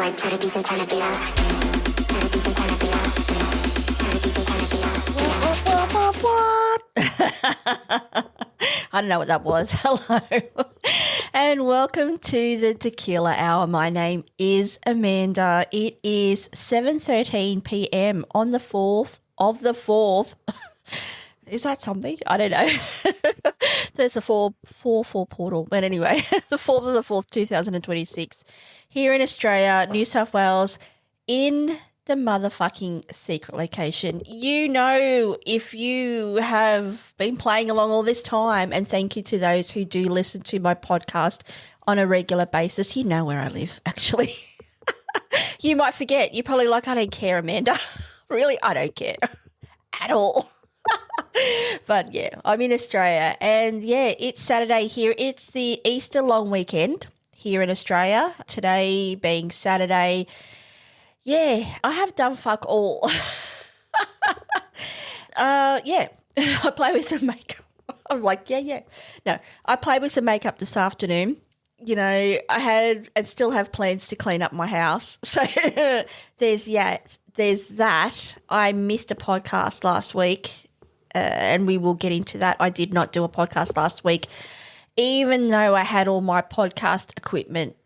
like tell the DJ turn the beat up. Tell the DJ turn the beat up. Tell the DJ turn the beat up. What? I don't know what that was. Hello. And welcome to the Tequila Hour. My name is Amanda. It is 7:13 p.m. on the 4th of the 4th. Is that something? I don't know. There's a 4 portal. But anyway, the 4th of the 4th, 2026, here in Australia, New South Wales, in the motherfucking secret location. You know, if you have been playing along all this time, and thank you to those who do listen to my podcast on a regular basis, you know where I live, actually. You might forget. You're probably like, I don't care, Amanda. Really, I don't care at all. But yeah, I'm in Australia, and yeah, it's Saturday here. It's the Easter long weekend here in Australia. Today being Saturday, yeah, I have done fuck all. Yeah, I play with some makeup. I'm like, yeah. No, I played with some makeup this afternoon. You know, I had and still have plans to clean up my house. So there's that. I missed a podcast last week. And we will get into that. I did not do a podcast last week, even though I had all my podcast equipment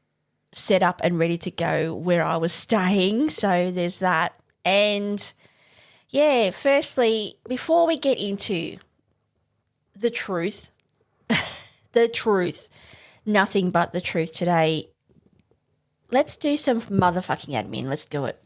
set up and ready to go where I was staying. So there's that. And, yeah, firstly, before we get into the truth, nothing but the truth today, let's do some motherfucking admin. Let's do it.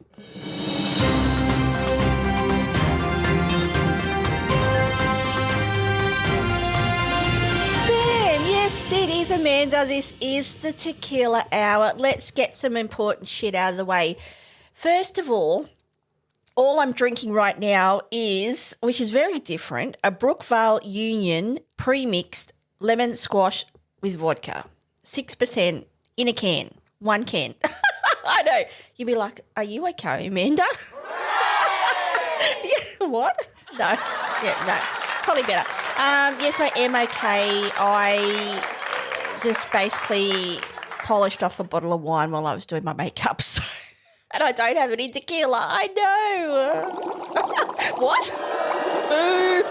It is Amanda. This is the Tequila Hour. Let's get some important shit out of the way. First of all I'm drinking right now is, which is very different, a Brookvale Union pre-mixed lemon squash with vodka. 6% in a can, one can. I know. You'd be like, are you okay, Amanda? Yeah, what? No. Yeah, no. Probably better. Yes, I am okay. I just basically polished off a bottle of wine while I was doing my makeup. So, and I don't have any tequila. I know. What? Boo.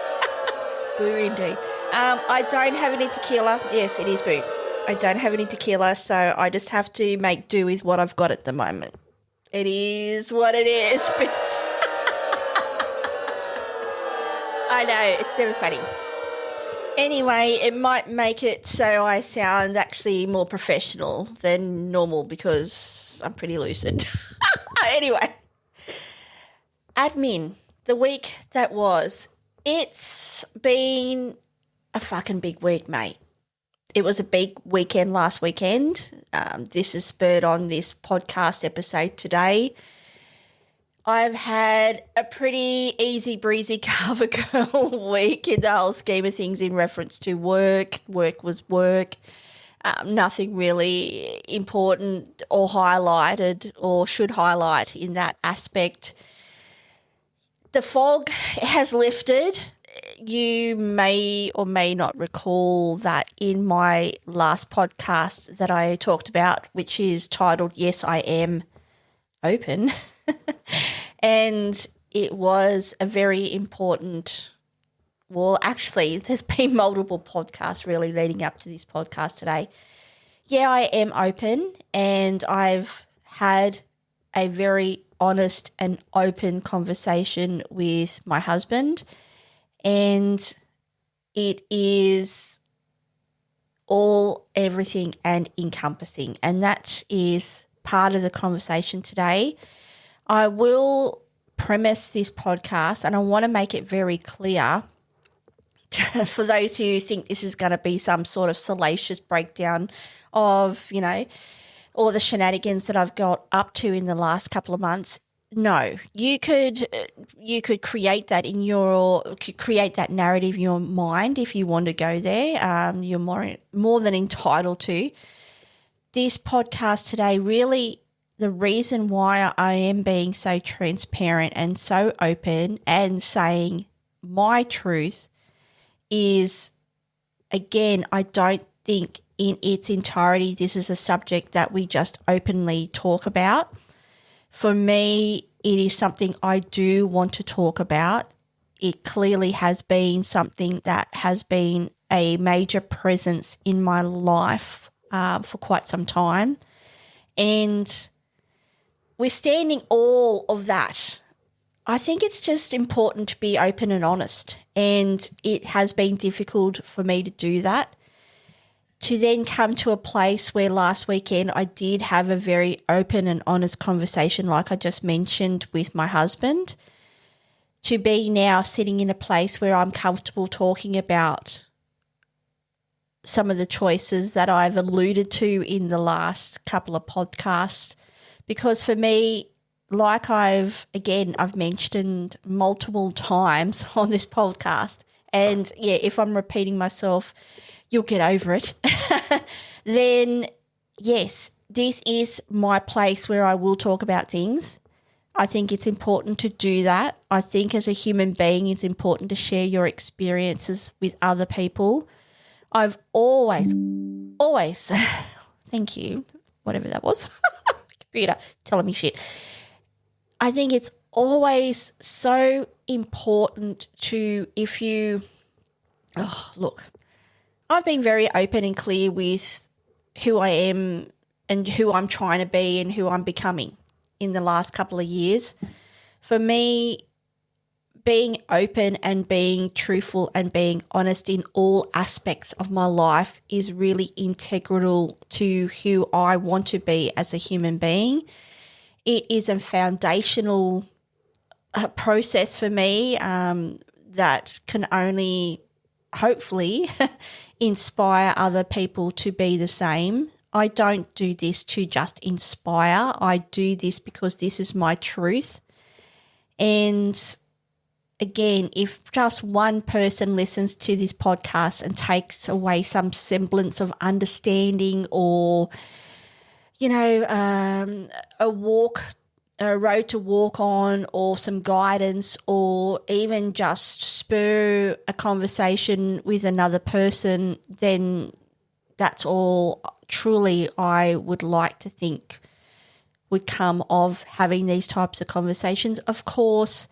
Boo indeed. I don't have any tequila. Yes, it is boo. I don't have any tequila, so I just have to make do with what I've got at the moment. It is what it is, bitch. I know, it's devastating. Anyway, it might make it so I sound actually more professional than normal because I'm pretty lucid. Anyway, admin, the week that was, it's been a fucking big week, mate. It was a big weekend last weekend. This is spurred on this podcast episode today. I've had a pretty easy breezy cover girl week in the whole scheme of things in reference to work. Work was work. Nothing really important or highlighted or should highlight in that aspect. The fog has lifted. You may or may not recall that in my last podcast that I talked about, which is titled Yes, I Am Open. And it was a very important, well, actually, there's been multiple podcasts really leading up to this podcast today. Yeah, I am open, and I've had a very honest and open conversation with my husband, and it is all, everything and encompassing, and that is part of the conversation today. I will premise this podcast, and I want to make it very clear for those who think this is going to be some sort of salacious breakdown of, you know, all the shenanigans that I've got up to in the last couple of months. No, you could create that create that narrative in your mind if you want to go there. You're more than entitled to. This podcast today really, the reason why I am being so transparent and so open and saying my truth is, again, I don't think in its entirety this is a subject that we just openly talk about. For me, it is something I do want to talk about. It clearly has been something that has been a major presence in my life for quite some time. And withstanding all of that, I think it's just important to be open and honest. And it has been difficult for me to do that. To then come to a place where last weekend I did have a very open and honest conversation, like I just mentioned, with my husband, to be now sitting in a place where I'm comfortable talking about some of the choices that I've alluded to in the last couple of podcasts. Because for me, like I've mentioned multiple times on this podcast, and yeah, if I'm repeating myself, you'll get over it, then yes, this is my place where I will talk about things. I think it's important to do that. I think as a human being, it's important to share your experiences with other people. I've always, thank you, whatever that was, computer telling me shit. I think it's always so important to, look, I've been very open and clear with who I am and who I'm trying to be and who I'm becoming in the last couple of years. For me, being open and being truthful and being honest in all aspects of my life is really integral to who I want to be as a human being. It is a foundational process for me that can only hopefully inspire other people to be the same. I don't do this to just inspire. I do this because this is my truth. And again, if just one person listens to this podcast and takes away some semblance of understanding or, a road to walk on or some guidance or even just spur a conversation with another person, then that's all truly I would like to think would come of having these types of conversations. Of course,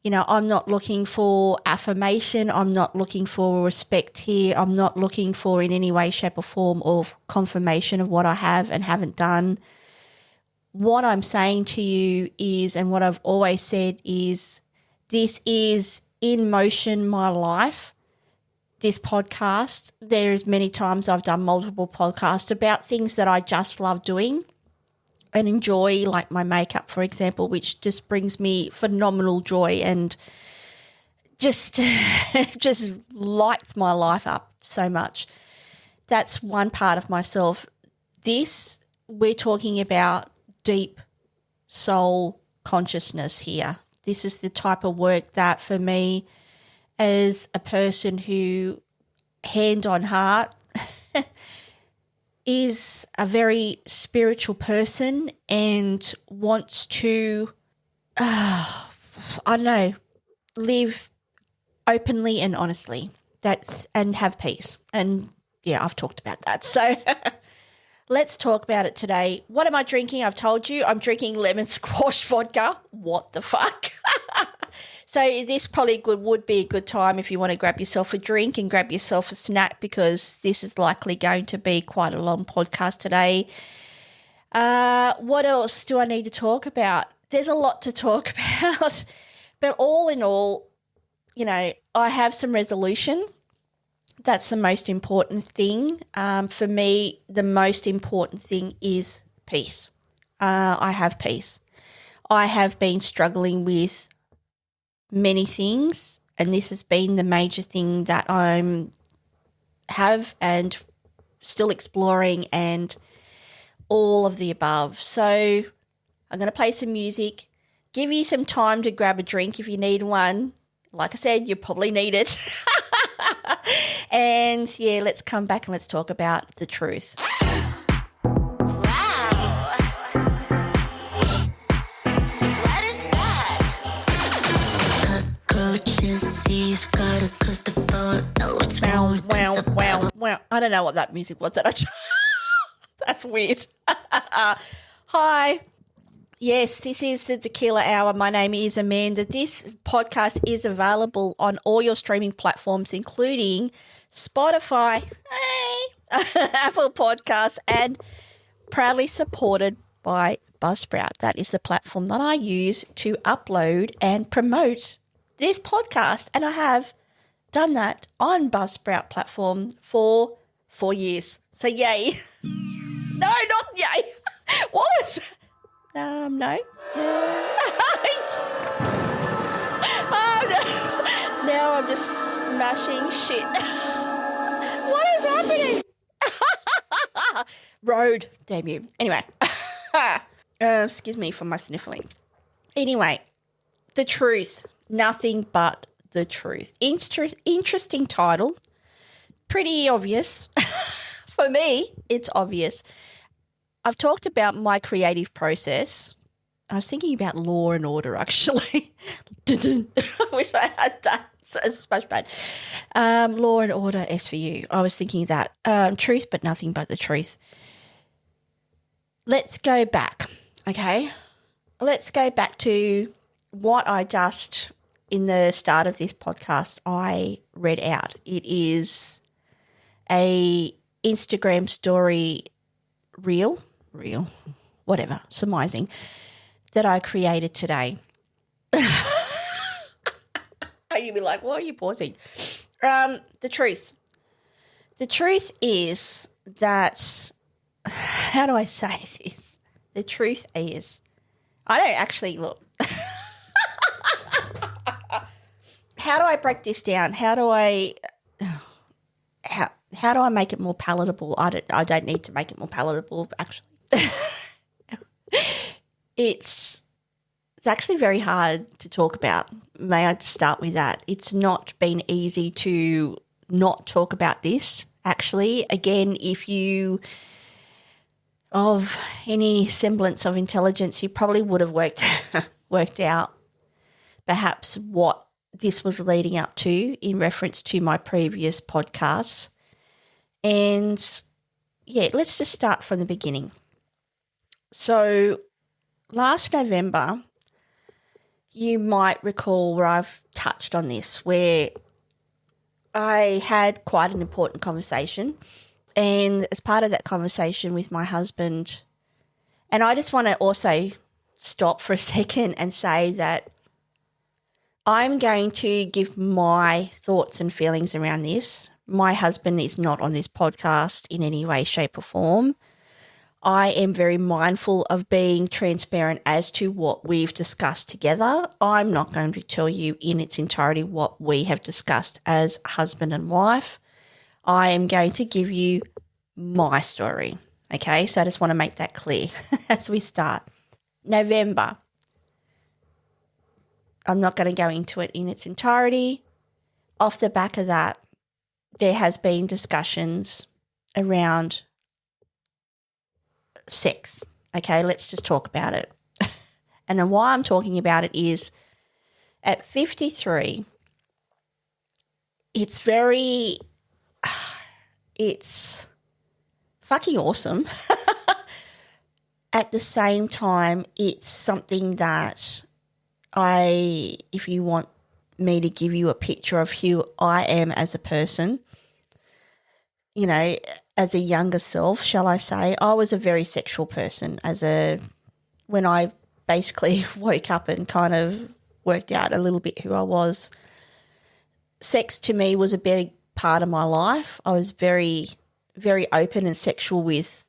I'm not looking for affirmation. I'm not looking for respect here. I'm not looking for in any way, shape or form of confirmation of what I have and haven't done. What I'm saying to you is, and what I've always said is, this is in motion my life. This podcast, there's many times I've done multiple podcasts about things that I just love doing and enjoy, like my makeup, for example, which just brings me phenomenal joy and just lights my life up so much. That's one part of myself. This, we're talking about deep soul consciousness here. This is the type of work that for me, as a person who, hand on heart, is a very spiritual person and wants to, live openly and honestly. And have peace. And yeah, I've talked about that. So let's talk about it today. What am I drinking? I've told you I'm drinking lemon squash vodka. What the fuck? So this probably would be a good time if you want to grab yourself a drink and grab yourself a snack, because this is likely going to be quite a long podcast today. What else do I need to talk about? There's a lot to talk about. But all in all, I have some resolution. That's the most important thing. For me, the most important thing is peace. I have peace. I have been struggling with many things, and this has been the major thing that have and still exploring, and all of the above. So I'm going to play some music, give you some time to grab a drink if you need one. Like I said, you probably need it. And yeah, let's come back and let's talk about the truth. Wow. What is that? Cockroaches, thieves, got across the floor. No, it's wrong. Wow. I don't know what that music was. That's weird. Hi. Yes, this is the Tequila Hour. My name is Amanda. This podcast is available on all your streaming platforms, including Spotify, Apple Podcasts, and proudly supported by Buzzsprout. That is the platform that I use to upload and promote this podcast. And I have done that on Buzzsprout platform for 4 years. So yay. No, not yay. What was no. Oh, no. Now I'm just smashing shit. What is happening? Road, damn you. Anyway, excuse me for my sniffling. Anyway, the truth, nothing but the truth. Interesting title, pretty obvious. For me, it's obvious. I've talked about my creative process. I was thinking about Law and Order, actually. I wish I had that. It's much bad. Law and Order, S for you. I was thinking that. Truth, but nothing but the truth. Let's go back, okay? Let's go back to what I just, in the start of this podcast, I read out. It is a Instagram story reel, whatever, surmising, that I created today. You'd be like, why are you pausing? The truth. The truth is that, how do I say this? The truth is, I don't actually look. How do I break this down? How do I make it more palatable? I don't need to make it more palatable, actually. It's actually very hard to talk about. May I start with that? It's not been easy to not talk about this, actually. Again, if you of any semblance of intelligence, you probably would have worked out perhaps what this was leading up to in reference to my previous podcasts. And yeah, let's just start from the beginning. So last November, you might recall where I've touched on this, where I had quite an important conversation. And as part of that conversation with my husband, and I just want to also stop for a second and say that I'm going to give my thoughts and feelings around this. My husband is not on this podcast in any way, shape or form. I am very mindful of being transparent as to what we've discussed together. I'm not going to tell you in its entirety what we have discussed as husband and wife. I am going to give you my story, okay? So I just want to make that clear as we start. November. I'm not going to go into it in its entirety. Off the back of that, there has been discussions around sex. Okay, let's just talk about it. And then why I'm talking about it is at 53, it's fucking awesome. At the same time, it's something that if you want me to give you a picture of who I am as a person, you know, as a younger self, shall I say, I was a very sexual person when I basically woke up and kind of worked out a little bit who I was. Sex to me was a big part of my life. I was very, very open and sexual with,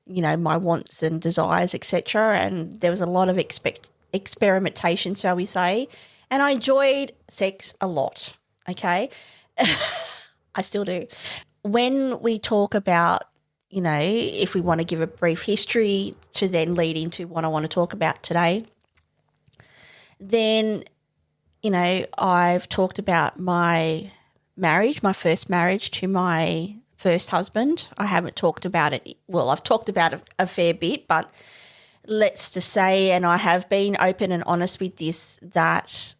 you know, my wants and desires, etc. And there was a lot of experimentation, shall we say, and I enjoyed sex a lot, okay? I still do. When we talk about, you know, if we want to give a brief history to then lead into what I want to talk about today, then, you know, I've talked about my marriage, my first marriage to my first husband. I haven't talked about it. Well, I've talked about it a fair bit, but let's just say, and I have been open and honest with this, that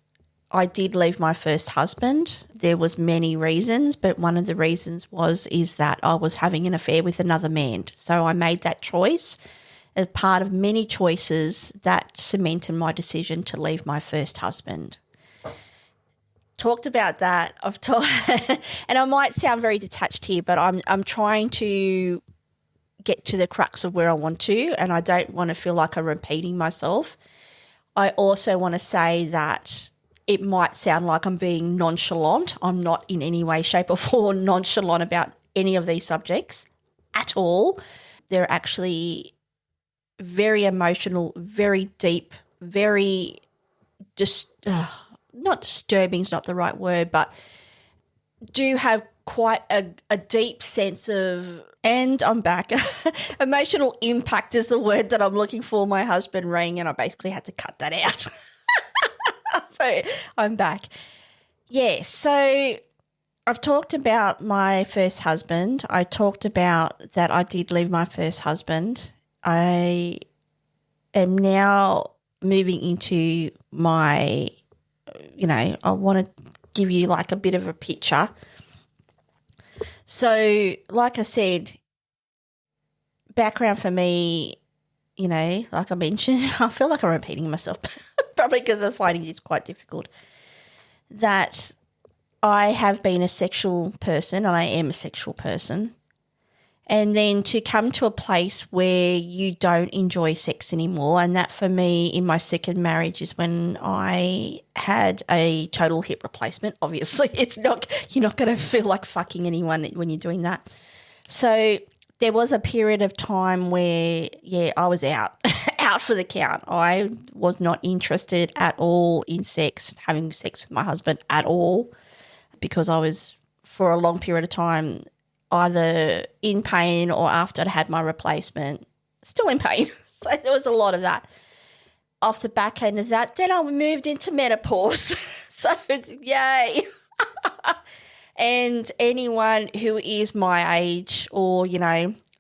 I did leave my first husband. There was many reasons, but one of the reasons is that I was having an affair with another man. So I made that choice as part of many choices that cemented my decision to leave my first husband. Talked about that. And I might sound very detached here, but I'm trying to get to the crux of where I want to, and I don't want to feel like I'm repeating myself. I also want to say that it might sound like I'm being nonchalant. I'm not in any way, shape or form nonchalant about any of these subjects at all. They're actually very emotional, very deep, very just not disturbing is not the right word, but do have quite a deep sense of, and I'm back, emotional impact is the word that I'm looking for. My husband rang and I basically had to cut that out. So I'm back. Yeah, so I've talked about my first husband. I talked about that I did leave my first husband. I am now moving into my, I want to give you like a bit of a picture. So, like I said, background for me, like I mentioned, I feel like I'm repeating myself, probably because I'm finding this quite difficult, that I have been a sexual person and I am a sexual person. And then to come to a place where you don't enjoy sex anymore, and that for me in my second marriage is when I had a total hip replacement. Obviously, you're not going to feel like fucking anyone when you're doing that. So there was a period of time where, I was out for the count. I was not interested at all in sex, having sex with my husband at all, because I was, for a long period of time, either in pain or after I'd had my replacement, still in pain. So there was a lot of that. Off the back end of that, then I moved into menopause. So yay. And anyone who is my age or,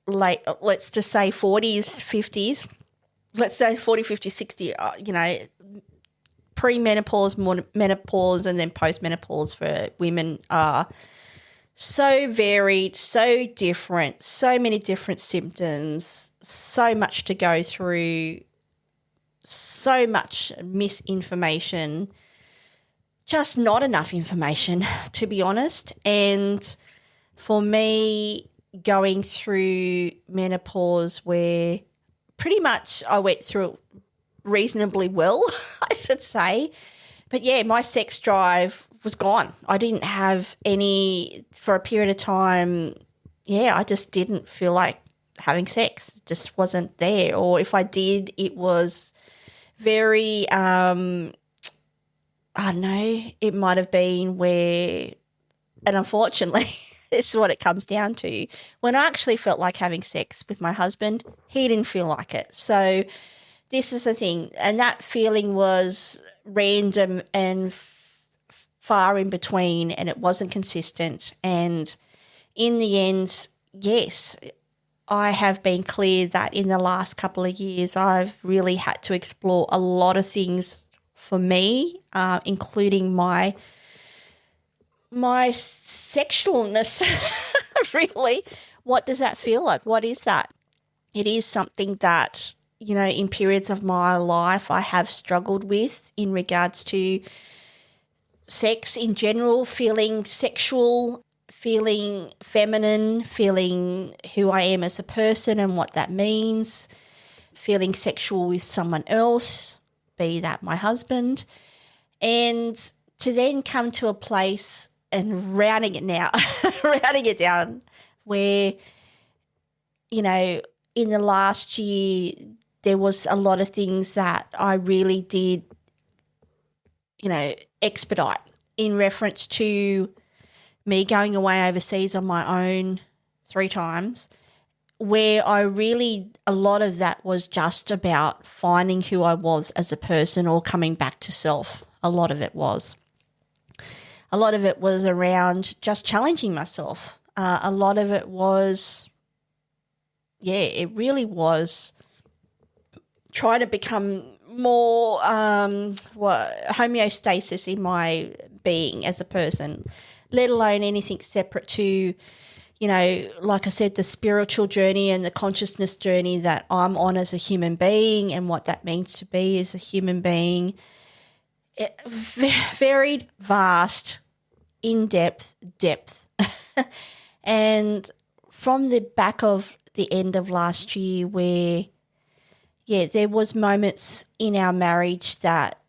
late, let's just say 40s, 50s, let's say 40, 50, 60, pre-menopause, menopause, and then post-menopause for women are so varied, so different, so many different symptoms, so much to go through, so much misinformation, just not enough information, to be honest. And for me, going through menopause where pretty much I went through it reasonably well, I should say. But, my sex drive was gone. I didn't have any for a period of time. I just didn't feel like having sex. It just wasn't there. Or if I did, it was very, I don't know, it might have been where, and unfortunately, this is what it comes down to. When I actually felt like having sex with my husband, he didn't feel like it. So this is the thing. And that feeling was random and far in between, and it wasn't consistent. And in the end, yes, I have been clear that in the last couple of years I've really had to explore a lot of things for me, including my sexualness. Really, what does that feel like? What is that? It is something that, in periods of my life I have struggled with in regards to sex in general, feeling sexual, feeling feminine, feeling who I am as a person and what that means, feeling sexual with someone else, be that my husband, and to then come to a place and rounding it down where, in the last year there was a lot of things that I really did, expedite in reference to me going away overseas on my own 3 times, where a lot of that was just about finding who I was as a person or coming back to self. A lot of it was around just challenging myself. A lot of it was, it really was trying to become more homeostasis in my being as a person, let alone anything separate to, you know, like I said, the spiritual journey and the consciousness journey that I'm on as a human being and what that means to be as a human being. Varied, vast, in-depth, depth. And from the back of the end of last year where, yeah, there was moments in our marriage that,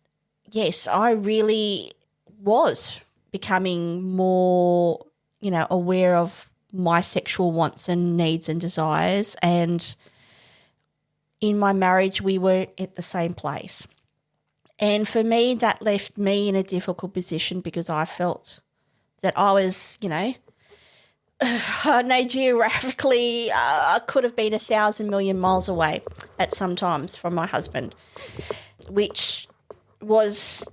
yes, I really was becoming more, you know, aware of my sexual wants and needs and desires. And in my marriage, we weren't at the same place. And for me, that left me in a difficult position because I felt that I was, you know, geographically, I could have been 1,000 million miles away at some times from my husband, which was,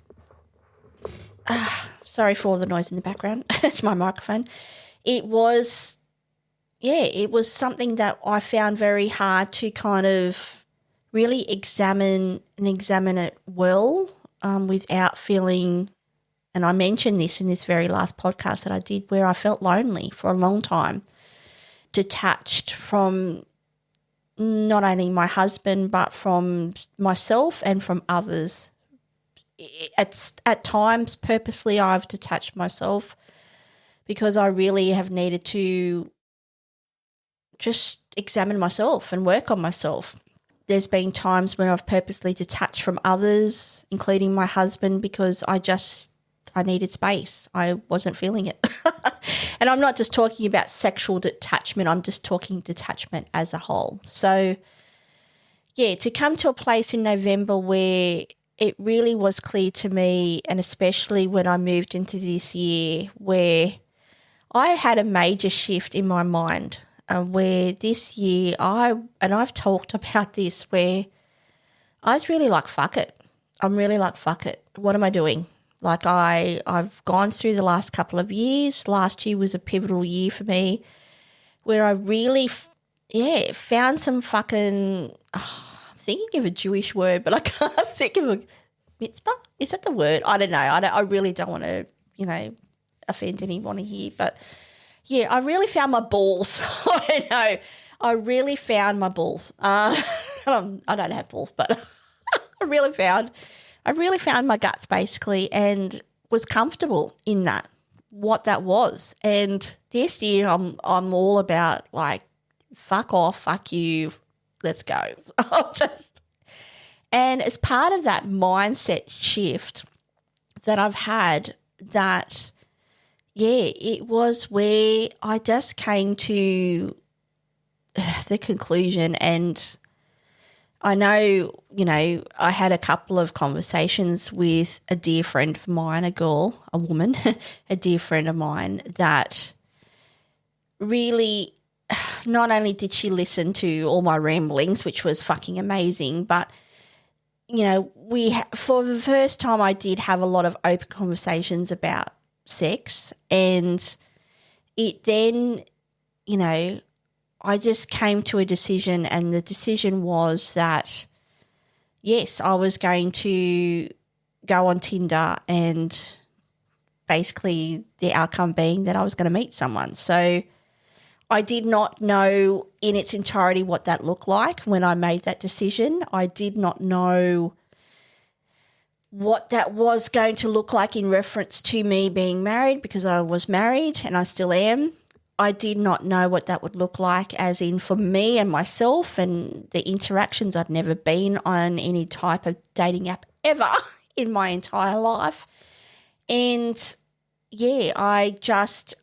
sorry for all the noise in the background. It's my microphone. It was, yeah, it was something that I found very hard to kind of really examine it well without feeling, and I mentioned this in this very last podcast that I did, where I felt lonely for a long time, detached from not only my husband but from myself and from others. At times, purposely, I've detached myself because I really have needed to just examine myself and work on myself. There's been times when I've purposely detached from others, including my husband, because I needed space. I wasn't feeling it. And I'm not just talking about sexual detachment. I'm just talking detachment as a whole. So, yeah, to come to a place in November where it really was clear to me, and especially when I moved into this year, where I had a major shift in my mind, where this year I've talked about this, where I was really like, fuck it. I'm really like, fuck it. What am I doing? Like I've gone through the last couple of years. Last year was a pivotal year for me where I really, found some fucking, I'm thinking of a Jewish word, but I can't think of a mitzvah. Is that the word? I don't know. I really don't want to, you know, offend anyone here. But, yeah, I really found my balls. I don't know. I really found my balls. I don't have balls, but I really found my guts basically and was comfortable in that, what that was. And this year I'm all about like, fuck off, fuck you, let's go. And as part of that mindset shift that I've had, that, yeah, it was where I just came to the conclusion, and I know, you know, I had a couple of conversations with a dear friend of mine, a woman, a dear friend of mine that really, not only did she listen to all my ramblings, which was fucking amazing, but, you know, for the first time I did have a lot of open conversations about sex, and it then, you know, I just came to a decision, and the decision was that, yes, I was going to go on Tinder, and basically the outcome being that I was going to meet someone. So I did not know in its entirety what that looked like when I made that decision. I did not know what that was going to look like in reference to me being married, because I was married and I still am. I did not know what that would look like as in for me and myself and the interactions. I'd never been on any type of dating app ever in my entire life. And, yeah, I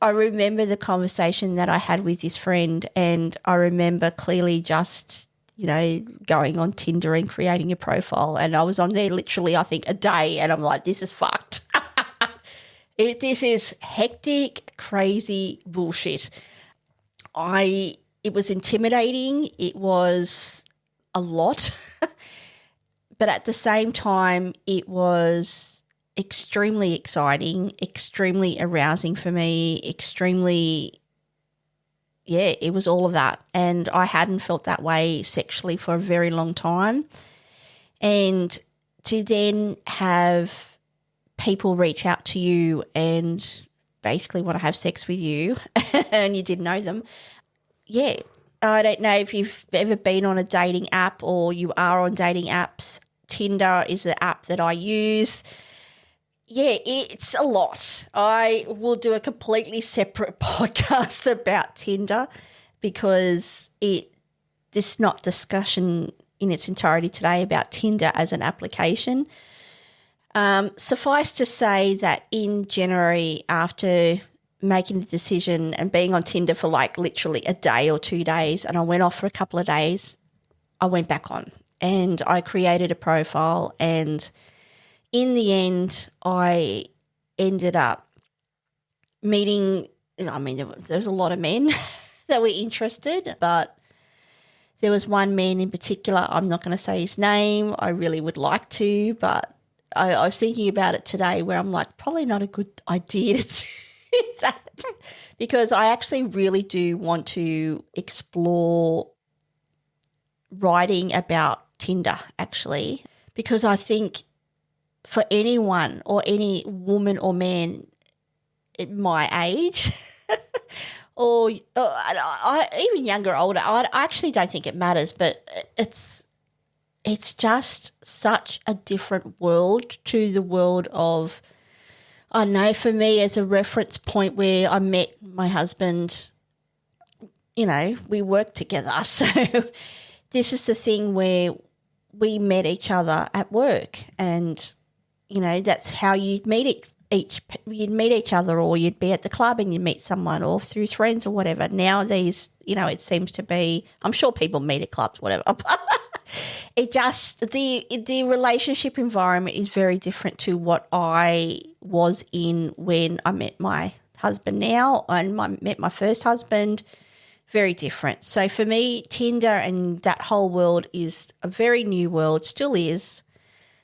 remember the conversation that I had with this friend, and I remember clearly just, you know, going on Tinder and creating a profile, and I was on there literally, I think, a day, and I'm like, this is fucked. This is hectic, crazy bullshit. It was intimidating. It was a lot. But at the same time, it was extremely exciting, extremely arousing for me, it was all of that. And I hadn't felt that way sexually for a very long time. And to then have people reach out to you and basically want to have sex with you and you didn't know them. Yeah, I don't know if you've ever been on a dating app or you are on dating apps. Tinder is the app that I use. Yeah, it's a lot. I will do a completely separate podcast about Tinder because this is not discussion in its entirety today about Tinder as an application. Suffice to say that in January, after making the decision and being on Tinder for like literally a day or 2 days, and I went off for a couple of days, I went back on and I created a profile, and in the end, I ended up meeting, I mean, there was a lot of men that were interested, but there was one man in particular, I'm not going to say his name, I really would like to, but I was thinking about it today where I'm like, probably not a good idea to do that because I actually really do want to explore writing about Tinder actually, because I think for anyone or any woman or man at my age or even younger or older, I actually don't think it matters, but it's just such a different world to the world of, I don't know, for me as a reference point where I met my husband, you know, we worked together. So this is the thing where we met each other at work and, you know, that's how you'd meet you'd meet each other, or you'd be at the club and you'd meet someone, or through friends or whatever. Nowadays, you know, it seems to be, I'm sure people meet at clubs, whatever. It just, the relationship environment is very different to what I was in when I met my husband now and met my first husband. Very different. So for me, Tinder and that whole world is a very new world, still is.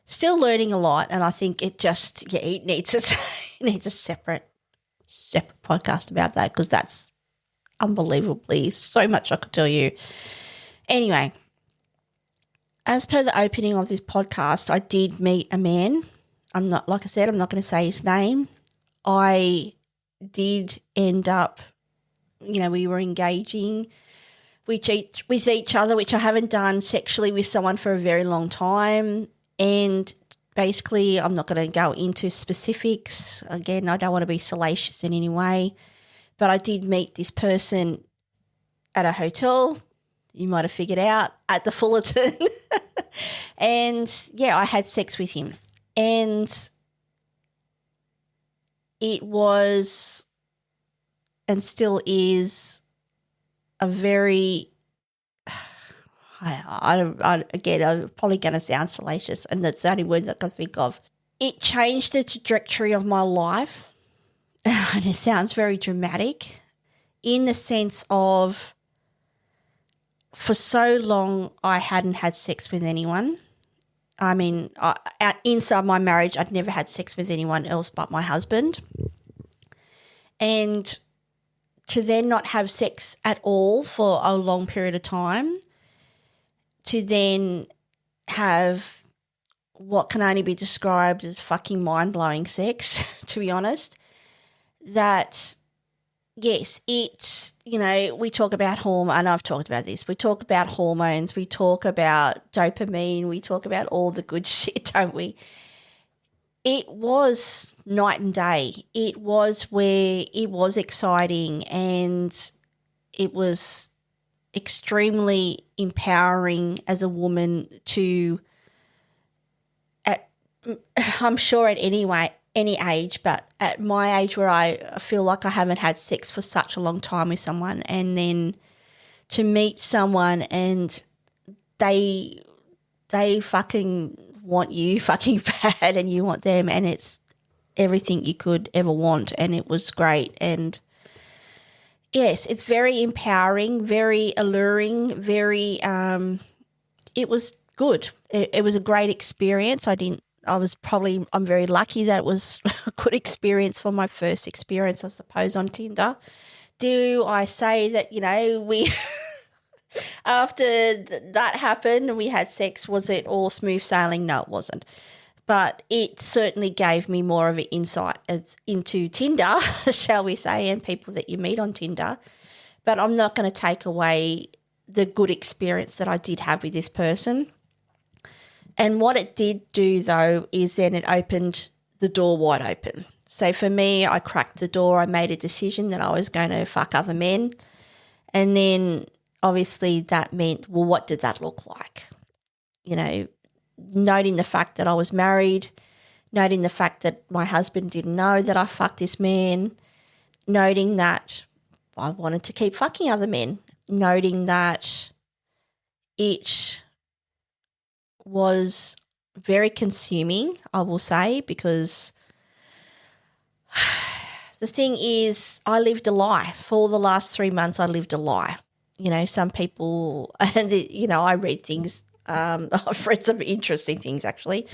Still learning a lot, and I think it just, yeah, it needs a separate podcast about that because that's unbelievably so much I could tell you. Anyway, as per the opening of this podcast, I did meet a man. I'm not, like I said, I'm not going to say his name. I did end up, you know, we were engaging with each other, which I haven't done sexually with someone for a very long time. And basically, I'm not going to go into specifics. Again, I don't want to be salacious in any way. But I did meet this person at a hotel, you might have figured out, at the Fullerton. And, yeah, I had sex with him. And it was and still is a very again, I'm probably going to sound salacious, and that's the only word that I can think of. It changed the trajectory of my life, and it sounds very dramatic, in the sense of for so long I hadn't had sex with anyone. I mean, inside my marriage, I'd never had sex with anyone else but my husband. And to then not have sex at all for a long period of time, to then have what can only be described as fucking mind-blowing sex, to be honest, that, yes, it's, you know, we talk about hormones, and I've talked about this, we talk about hormones, we talk about dopamine, we talk about all the good shit, don't we? It was night and day. It was where it was exciting and it was extremely empowering as a woman to, I'm sure at any age, but at my age where I feel like I haven't had sex for such a long time with someone, and then to meet someone and they fucking want you fucking bad and you want them, and it's everything you could ever want, and it was great. And yes, it's very empowering, very alluring, very it was good. It was a great experience. I'm very lucky that it was a good experience for my first experience, I suppose, on Tinder. Do I say that, you know, we after that happened and we had sex, was it all smooth sailing? No, it wasn't. But it certainly gave me more of an insight into Tinder, shall we say, and people that you meet on Tinder. But I'm not going to take away the good experience that I did have with this person. And what it did do, though, is then it opened the door wide open. So for me, I cracked the door. I made a decision that I was going to fuck other men. And then obviously that meant, well, what did that look like? You know, noting the fact that I was married, noting the fact that my husband didn't know that I fucked this man, noting that I wanted to keep fucking other men, noting that it was very consuming, I will say, because the thing is, I lived a lie. For the last 3 months, I lived a lie. You know, some people, and you know, I read things, I've read some interesting things actually,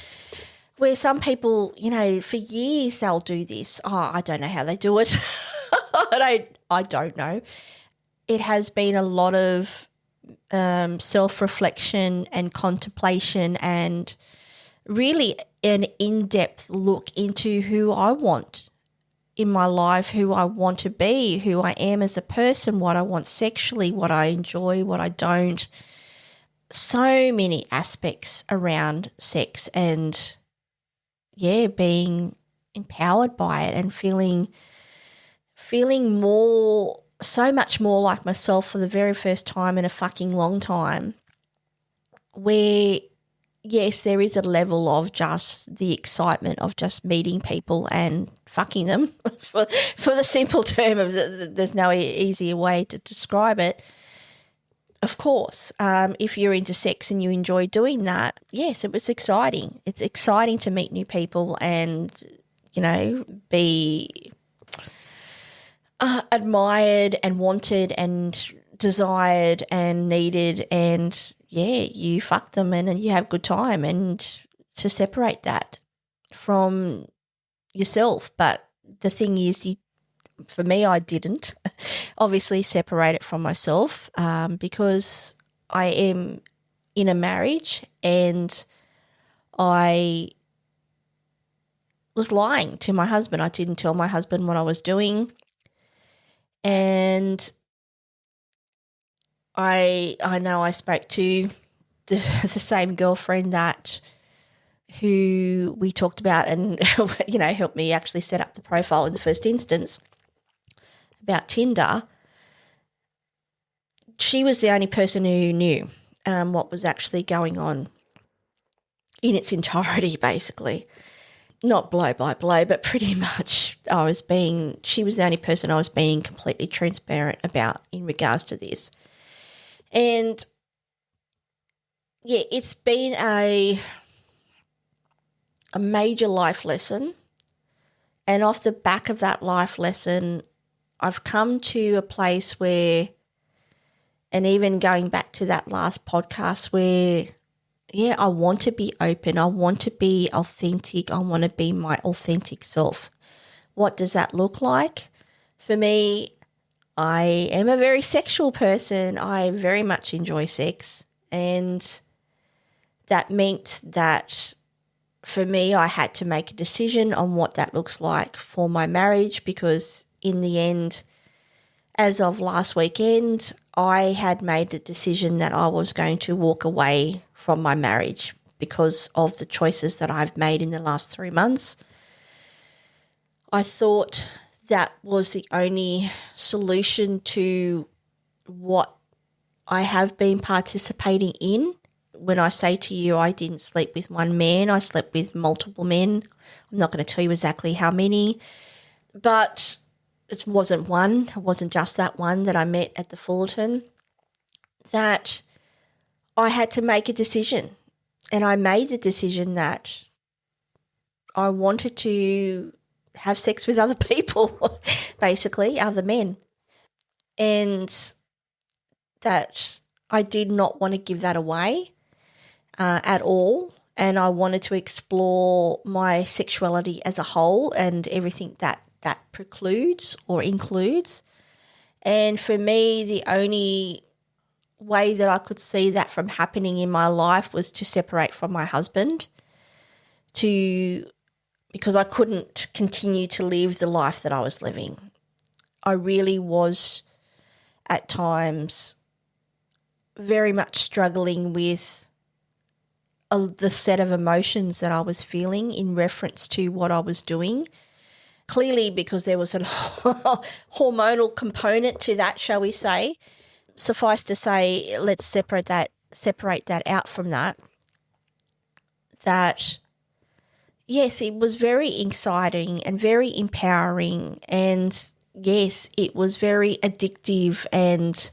where some people, you know, for years they'll do this. Oh, I don't know how they do it. I don't know. It has been a lot of self-reflection and contemplation and really an in-depth look into who I want in my life, who I want to be, who I am as a person, what I want sexually, what I enjoy, what I don't. So many aspects around sex and, yeah, being empowered by it and feeling more, so much more like myself for the very first time in a fucking long time, where, yes, there is a level of just the excitement of just meeting people and fucking them for the simple term of there's no easier way to describe it. Of course, if you're into sex and you enjoy doing that, yes, it was exciting. It's exciting to meet new people and, you know, be admired and wanted and desired and needed, and, yeah, you fuck them and you have a good time, and to separate that from yourself. But the thing is, for me, I didn't obviously separate it from myself because I am in a marriage and I was lying to my husband. I didn't tell my husband what I was doing. And I know I spoke to the same girlfriend who we talked about and, you know, helped me actually set up the profile in the first instance about Tinder. She was the only person who knew what was actually going on in its entirety, basically. Not blow by blow, but pretty much she was the only person I was being completely transparent about in regards to this. And, yeah, it's been a major life lesson. And off the back of that life lesson, I've come to a place where, and even going back to that last podcast where, yeah, I want to be open. I want to be authentic. I want to be my authentic self. What does that look like? For me, I am a very sexual person. I very much enjoy sex. And that meant that for me, I had to make a decision on what that looks like for my marriage, because in the end, as of last weekend, I had made the decision that I was going to walk away from my marriage because of the choices that I've made in the last 3 months. I thought that was the only solution to what I have been participating in. When I say to you I didn't sleep with one man, I slept with multiple men. I'm not going to tell you exactly how many, but it wasn't one. It wasn't just that one that I met at the Fullerton. That I had to make a decision, and I made the decision that I wanted to have sex with other people, basically, other men, and that I did not want to give that away at all, and I wanted to explore my sexuality as a whole and everything that precludes or includes. And for me, the only way that I could see that from happening in my life was to separate from my husband, because I couldn't continue to live the life that I was living. I really was at times very much struggling with the set of emotions that I was feeling in reference to what I was doing. Clearly because there was a hormonal component to that, shall we say. Suffice to say, let's separate that out from that. That, yes, it was very exciting and very empowering, and yes, it was very addictive and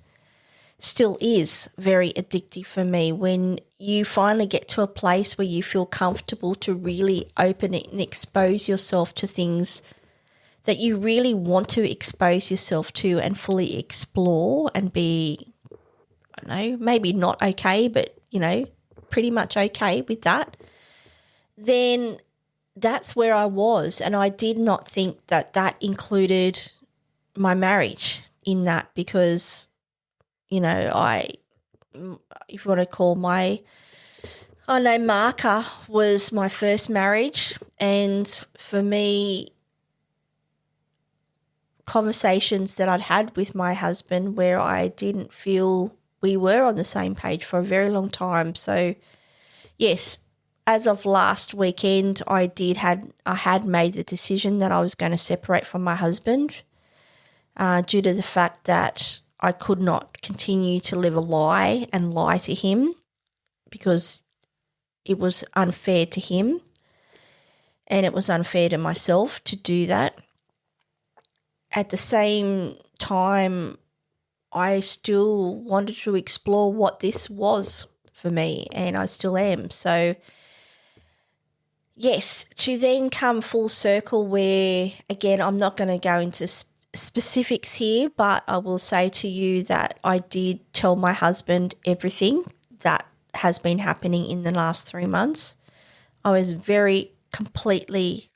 still is very addictive for me when you finally get to a place where you feel comfortable to really open it and expose yourself to things that you really want to expose yourself to and fully explore and be, I don't know, maybe not okay, but, pretty much okay with that, then that's where I was. And I did not think that included my marriage in that because, if you want to call marker was my first marriage. And for me, conversations that I'd had with my husband where I didn't feel we were on the same page for a very long time. So, yes, as of last weekend, I had made the decision that I was going to separate from my husband due to the fact that I could not continue to live a lie and lie to him because it was unfair to him and it was unfair to myself to do that. At the same time, I still wanted to explore what this was for me, and I still am. So, yes, to then come full circle where, again, I'm not going to go into specifics here, but I will say to you that I did tell my husband everything that has been happening in the last 3 months. I was very completely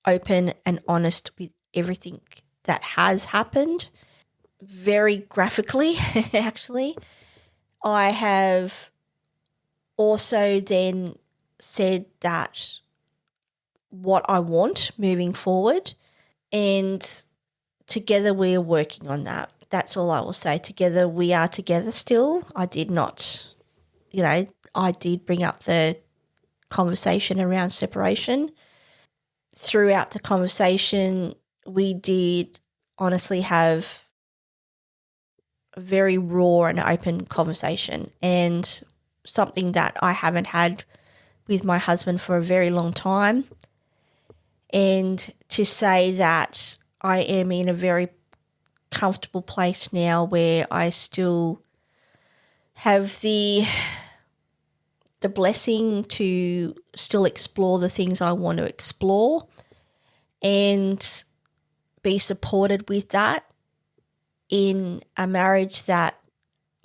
open and honest with everything that has happened, very graphically, actually. I have also then said that what I want moving forward, and together we are working on that. That's all I will say. Together we are together still. I did not, I did bring up the conversation around separation. Throughout the conversation, we did honestly have a very raw and open conversation, and something that I haven't had with my husband for a very long time. And to say that I am in a very comfortable place now where I still have the blessing to still explore the things I want to explore and be supported with that in a marriage that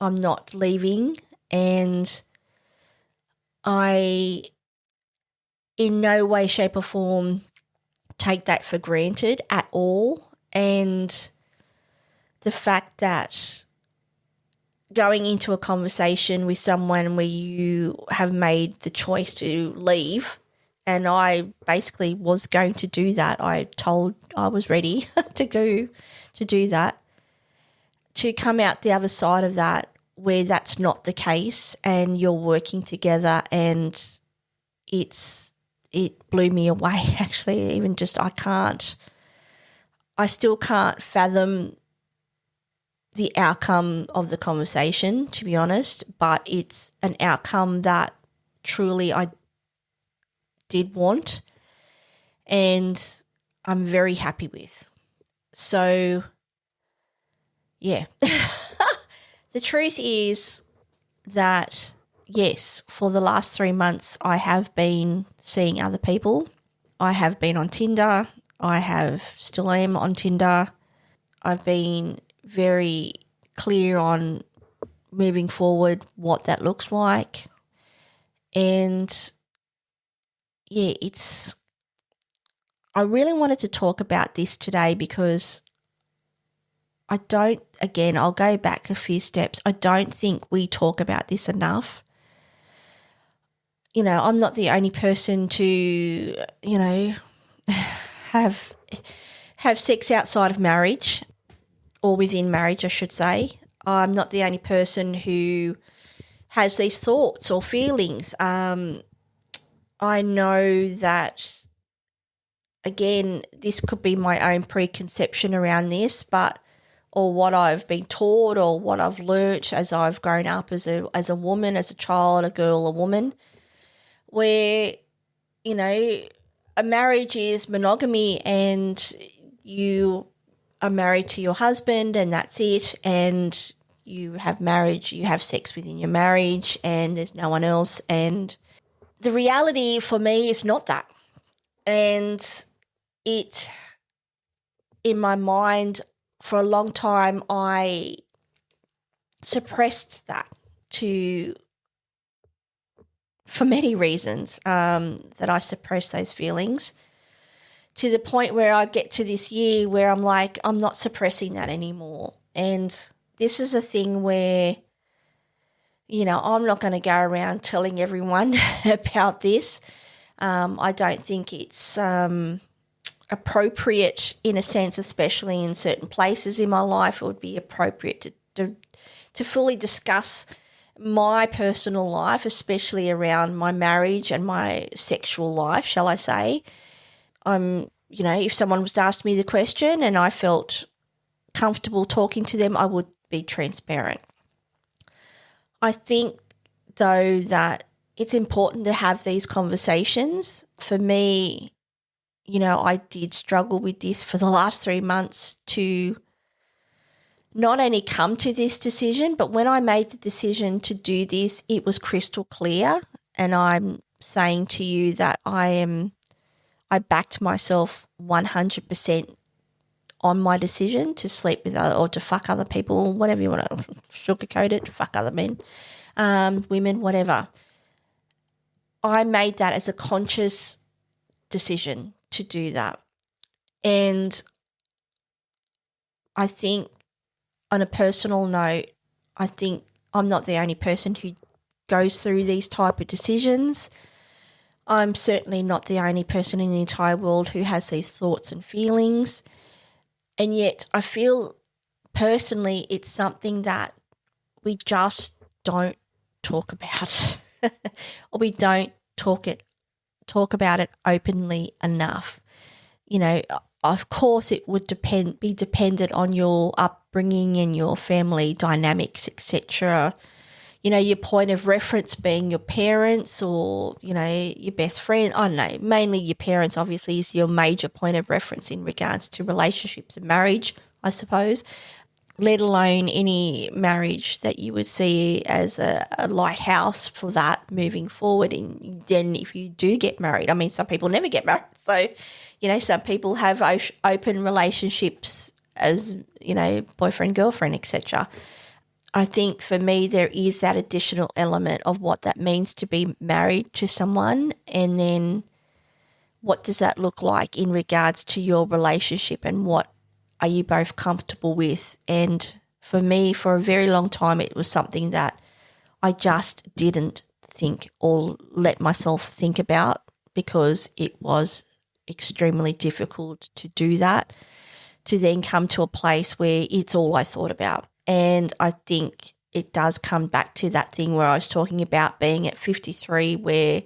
I'm not leaving. And I, in no way, shape or form, take that for granted at all. And the fact that going into a conversation with someone where you have made the choice to leave, and I basically was going to do that. I was ready to do that, to come out the other side of that where that's not the case and you're working together, and it blew me away actually. Even just I still can't fathom the outcome of the conversation, to be honest, but it's an outcome that truly I did want and I'm very happy with. So, yeah. The truth is that, yes, for the last 3 months I have been seeing other people. I have been on Tinder. Still am on Tinder. I've been very clear on moving forward what that looks like. And yeah, I really wanted to talk about this today because I'll go back a few steps. I don't think we talk about this enough. I'm not the only person to, have sex outside of marriage or within marriage, I should say. I'm not the only person who has these thoughts or feelings. I know that, again, this could be my own preconception around this, or what I've been taught or what I've learnt as I've grown up as a woman, as a child, a girl, a woman, where, a marriage is monogamy and you are married to your husband and that's it, and you have marriage, you have sex within your marriage and there's no one else. And the reality for me is not that. And it, in my mind, for a long time, I suppressed that for many reasons, that I suppressed those feelings to the point where I get to this year where I'm like, I'm not suppressing that anymore. And this is a thing where, I'm not going to go around telling everyone about this. I don't think it's appropriate in a sense, especially in certain places in my life. It would be appropriate to fully discuss my personal life, especially around my marriage and my sexual life, shall I say. If someone was to ask me the question and I felt comfortable talking to them, I would be transparent. I think, though, that it's important to have these conversations. For me, I did struggle with this for the last 3 months to not only come to this decision, but when I made the decision to do this, it was crystal clear. And I'm saying to you that I backed myself 100% on my decision to sleep with or to fuck other people, whatever you want to sugarcoat it, fuck other men, women, whatever. I made that as a conscious decision to do that. And I think, on a personal note, I think I'm not the only person who goes through these type of decisions. I'm certainly not the only person in the entire world who has these thoughts and feelings. And yet I feel personally it's something that we just don't talk about or we don't talk about it openly enough. Of course it would be dependent on your upbringing and your family dynamics, etc. Your point of reference being your parents or, your best friend. I don't know, mainly your parents obviously is your major point of reference in regards to relationships and marriage, I suppose, let alone any marriage that you would see as a lighthouse for that moving forward. And then if you do get married, I mean, some people never get married. So, some people have open relationships as, boyfriend, girlfriend, etc. I think for me there is that additional element of what that means to be married to someone, and then what does that look like in regards to your relationship and what are you both comfortable with. And for me, for a very long time, it was something that I just didn't think or let myself think about because it was extremely difficult to do that, to then come to a place where it's all I thought about. And I think it does come back to that thing where I was talking about being at 53 where,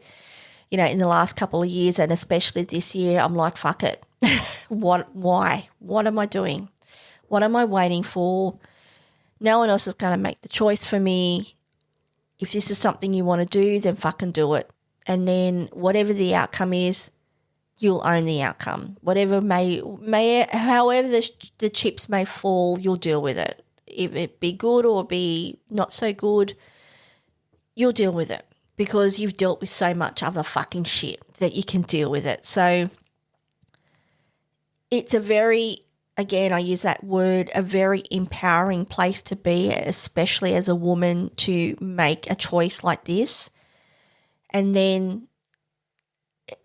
in the last couple of years and especially this year, I'm like, fuck it. Why? What am I doing? What am I waiting for? No one else is going to make the choice for me. If this is something you want to do, then fucking do it. And then whatever the outcome is, you'll own the outcome. Whatever however the chips may fall, you'll deal with it. If it be good or be not so good, you'll deal with it because you've dealt with so much other fucking shit that you can deal with it. So it's a very, again, I use that word, a very empowering place to be, especially as a woman, to make a choice like this. And then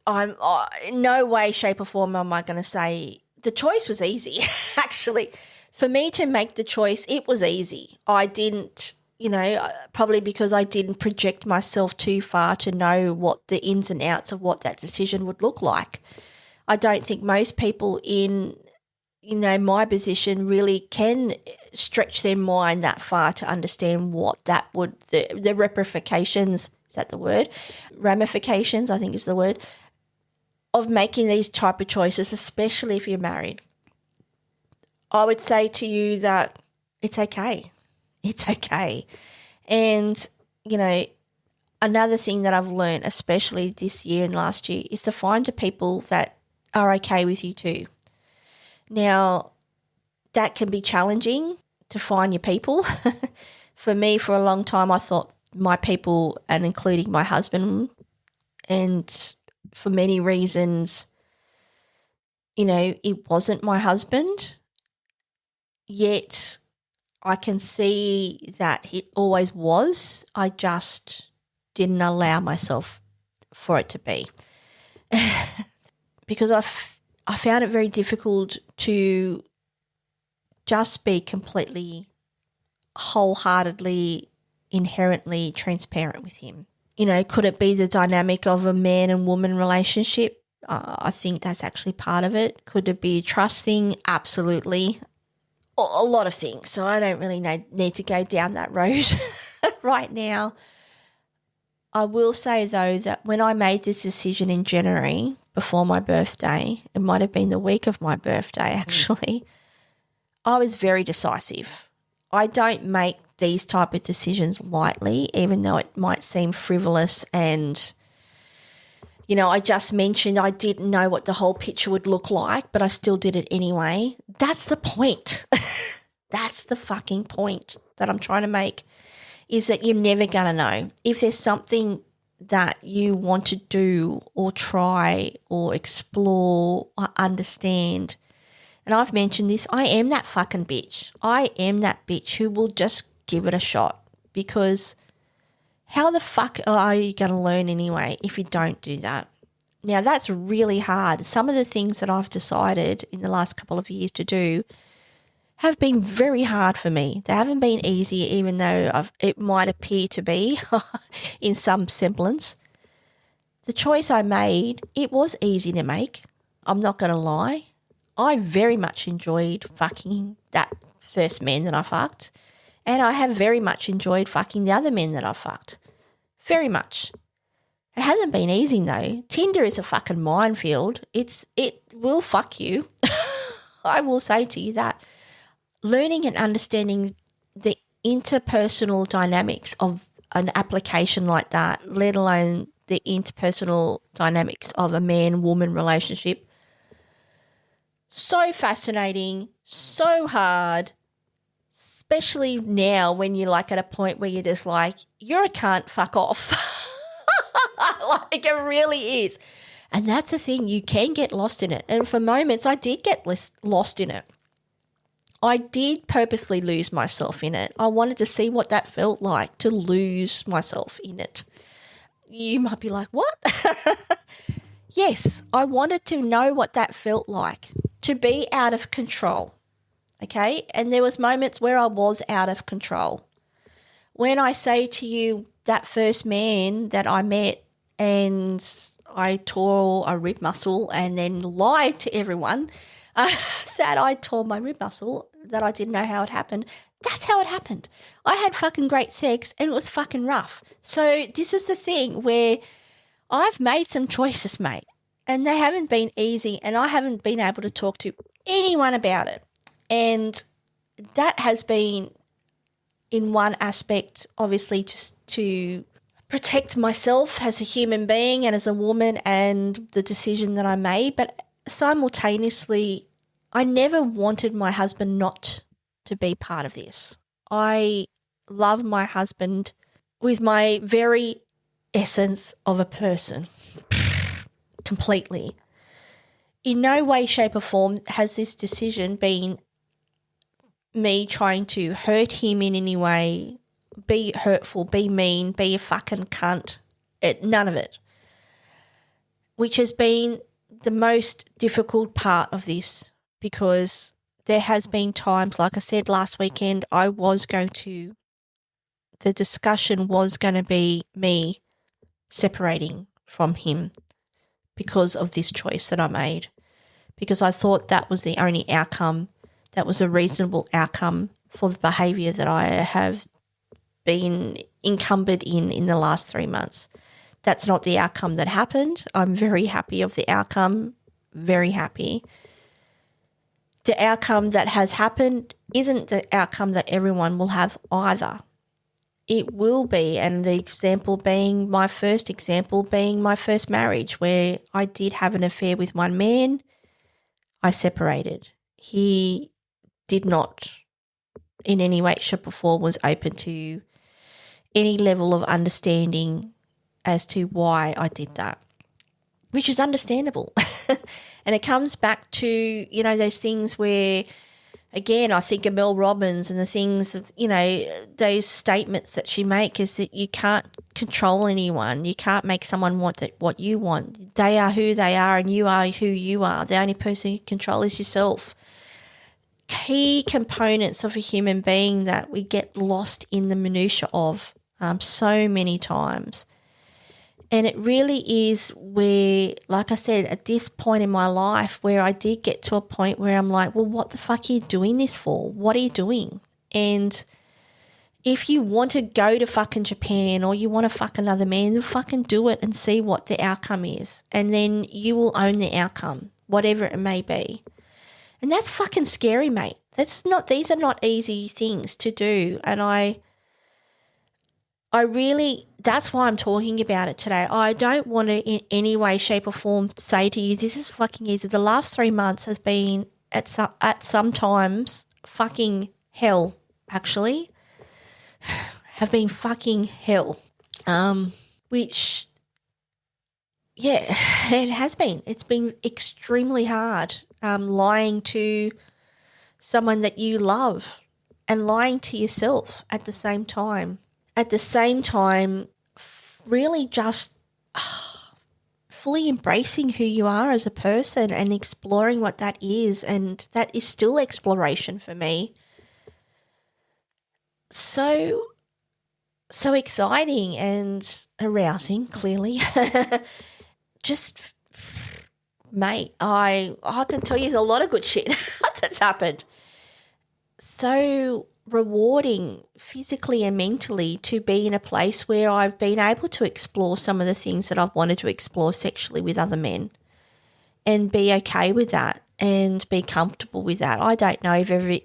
I'm in no way, shape or form am I going to say the choice was easy. Actually, for me to make the choice, it was easy. I didn't probably because I didn't project myself too far to know what the ins and outs of what that decision would look like. I don't think most people in, my position really can stretch their mind that far to understand what that would, the ramifications, is that the word? Ramifications, I think is the word, of making these type of choices, especially if you're married. I would say to you that it's okay. It's okay. And, another thing that I've learned, especially this year and last year, is to find the people that are okay with you too. Now, that can be challenging to find your people. For me, for a long time, I thought my people, and including my husband, and for many reasons, it wasn't my husband, yet I can see that it always was. I just didn't allow myself for it to be. Because I found it very difficult to just be completely, wholeheartedly, inherently transparent with him. Could it be the dynamic of a man and woman relationship? I think that's actually part of it. Could it be a trust thing? Absolutely. A lot of things. So I don't really need to go down that road right now. I will say, though, that when I made this decision in January before my birthday, it might have been the week of my birthday actually, I was very decisive. I don't make these type of decisions lightly, even though it might seem frivolous and, I just mentioned I didn't know what the whole picture would look like, but I still did it anyway. That's the point. That's the fucking point that I'm trying to make, is that you're never going to know. If there's something that you want to do or try or explore or understand, and I've mentioned this, I am that fucking bitch. I am that bitch who will just give it a shot, because how the fuck are you going to learn anyway if you don't do that? Now, that's really hard. Some of the things that I've decided in the last couple of years to do have been very hard for me. They haven't been easy, even though it might appear to be in some semblance. The choice I made, it was easy to make. I'm not going to lie. I very much enjoyed fucking that first man that I fucked. And I have very much enjoyed fucking the other men that I've fucked. Very much. It hasn't been easy, though. Tinder is a fucking minefield. It will fuck you. I will say to you that. Learning and understanding the interpersonal dynamics of an application like that, let alone the interpersonal dynamics of a man-woman relationship, so fascinating, so hard, especially now when you're like at a point where you're just like, you're a cunt, fuck off. Like it really is. And that's the thing, you can get lost in it. And for moments I did get lost in it. I did purposely lose myself in it. I wanted to see what that felt like, to lose myself in it. You might be like, what? Yes, I wanted to know what that felt like, to be out of control, okay? And there was moments where I was out of control. When I say to you that first man that I met and I tore a rib muscle and then lied to everyone that I tore my rib muscle, that I didn't know how it happened, that's how it happened. I had fucking great sex and it was fucking rough. So this is the thing where I've made some choices, mate, and they haven't been easy, and I haven't been able to talk to anyone about it. And that has been, in one aspect, obviously just to protect myself as a human being and as a woman and the decision that I made. But simultaneously, I never wanted my husband not to be part of this. I love my husband with my very essence of a person, completely. In no way, shape or form has this decision been me trying to hurt him in any way, be hurtful, be mean, be a fucking cunt. None of it. Which has been the most difficult part of this, because there has been times, like I said last weekend, I was going to the discussion was going to be me separating from him because of this choice that I made, because I thought that was the only outcome that was a reasonable outcome for the behaviour that I have been encumbered in the last 3 months. That's not the outcome that happened. I'm very happy of the outcome, very happy. The outcome that has happened isn't the outcome that everyone will have either. It will be, and the example being my first marriage, where I did have an affair with one man. I separated. He did not in any way, shape or form was open to any level of understanding as to why I did that, which is understandable. And it comes back to, you know, those things where, again, I think of Mel Robbins and the things, you know, those statements that she makes is that you can't control anyone. You can't make someone want what you want. They are who they are and you are who you are. The only person you control is yourself. Key components of a human being that we get lost in the minutiae of so many times. And it really is where, like I said, at this point in my life where I did get to a point where I'm like, well, what the fuck are you doing this for? What are you doing? And if you want to go to fucking Japan or you want to fuck another man, then fucking do it and see what the outcome is. And then you will own the outcome, whatever it may be. And that's fucking scary, mate. These are not easy things to do. And I really, that's why I'm talking about it today. I don't want to in any way, shape or form say to you, this is fucking easy. The last 3 months has been at some times fucking hell, actually. Have been fucking hell. Which, yeah, it has been. It's been extremely hard. Lying to someone that you love and lying to yourself at the same time. At the same time, really just fully embracing who you are as a person and exploring what that is, and that is still exploration for me. So exciting and arousing, clearly. Just, mate, I can tell you a lot of good shit that's happened. So rewarding physically and mentally to be in a place where I've been able to explore some of the things that I've wanted to explore sexually with other men and be okay with that and be comfortable with that. I don't know if every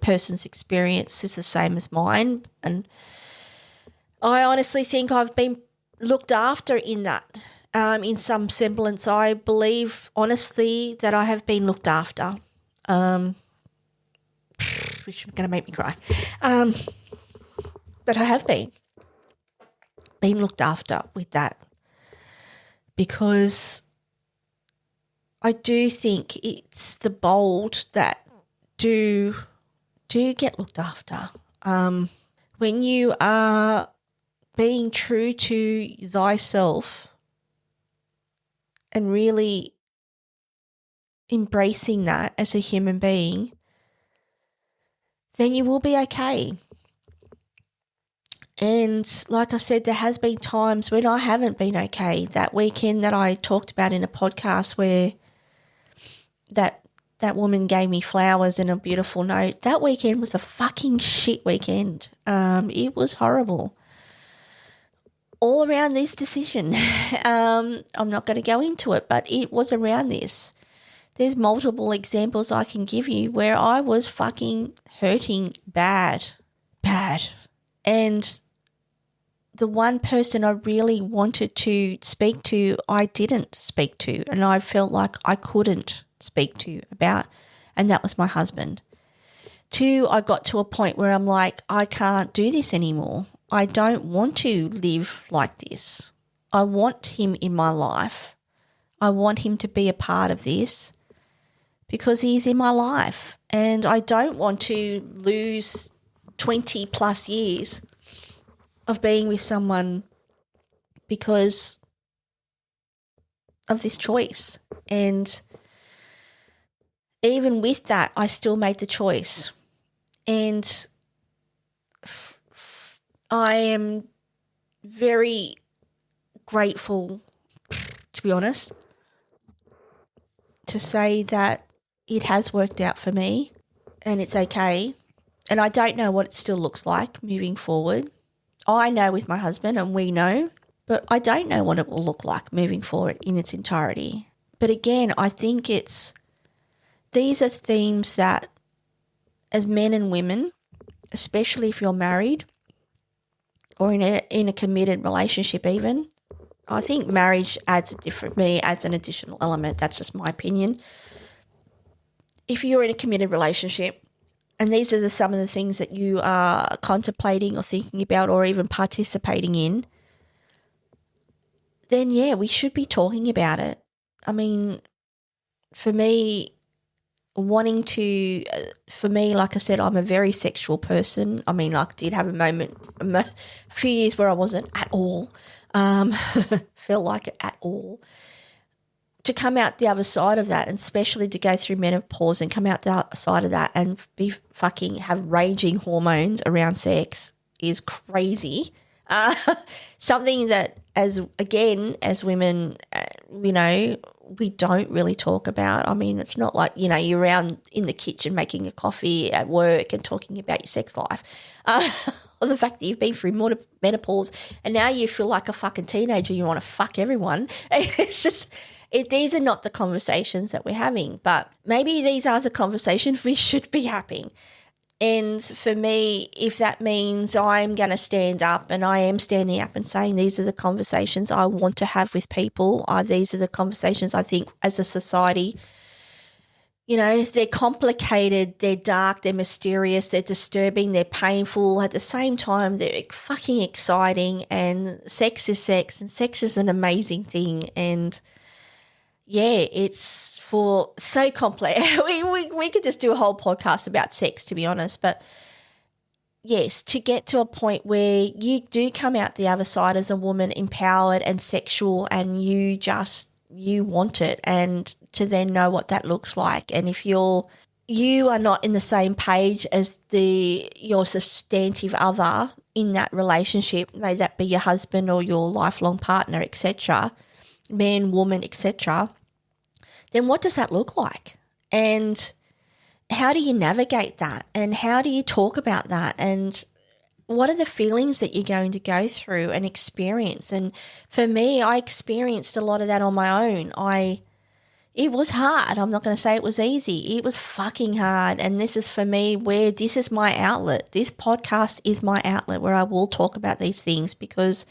person's experience is the same as mine, and I honestly think I've been looked after in that. In some semblance, I believe honestly that I have been looked after, which is going to make me cry. But I have been looked after with that, because I do think it's the bold that do get looked after. When you are being true to thyself and really embracing that as a human being, then you will be okay. And like I said, there has been times when I haven't been okay. That weekend that I talked about in a podcast where that woman gave me flowers and a beautiful note, that weekend was a fucking shit weekend. It was horrible. All around this decision. I'm not going to go into it, but it was around this. There's multiple examples I can give you where I was fucking hurting bad. And the one person I really wanted to speak to, I didn't speak to, and I felt like I couldn't speak to about, and that was my husband. 2, I got to a point where I'm like, I can't do this anymore. I don't want to live like this. I want him in my life. I want him to be a part of this because he's in my life, and I don't want to lose 20 plus years of being with someone because of this choice. And even with that, I still made the choice. And I am very grateful, to be honest, to say that it has worked out for me and it's okay. And I don't know what it still looks like moving forward. I know with my husband and we know, but I don't know what it will look like moving forward in its entirety. But again, I think these are themes that as men and women, especially if you're married or in a committed relationship even, I think marriage adds an additional element. That's just my opinion. If you're in a committed relationship and these are some of the things that you are contemplating or thinking about or even participating in, then yeah, we should be talking about it. I mean, for me, like I said, I'm a very sexual person. I mean, like, did have a few years where I wasn't at all, felt like it at all. To come out the other side of that, and especially to go through menopause and come out the other side of that and be have raging hormones around sex is crazy. Something that as women, we don't really talk about. I mean, it's not like, you're around in the kitchen making a coffee at work and talking about your sex life. Or the fact that you've been through menopause and now you feel like a fucking teenager, you want to fuck everyone. It's just, these are not the conversations that we're having, but maybe these are the conversations we should be having. And for me, if that means I'm going to stand up, and I am standing up and saying these are the conversations I want to have with people, these are the conversations I think as a society, they're complicated, they're dark, they're mysterious, they're disturbing, they're painful. At the same time, they're fucking exciting, and sex is sex, and sex is an amazing thing. And yeah, it's so complex. We could just do a whole podcast about sex, to be honest. But yes, to get to a point where you do come out the other side as a woman, empowered and sexual, and you want it, and to then know what that looks like. And if you are not in the same page as your substantive other in that relationship, may that be your husband or your lifelong partner, etc., man, woman, etc., then what does that look like? And how do you navigate that? And how do you talk about that? And what are the feelings that you're going to go through and experience? And for me, I experienced a lot of that on my own. It was hard. I'm not going to say it was easy. It was fucking hard. And this is for me where this is my outlet. This podcast is my outlet where I will talk about these things because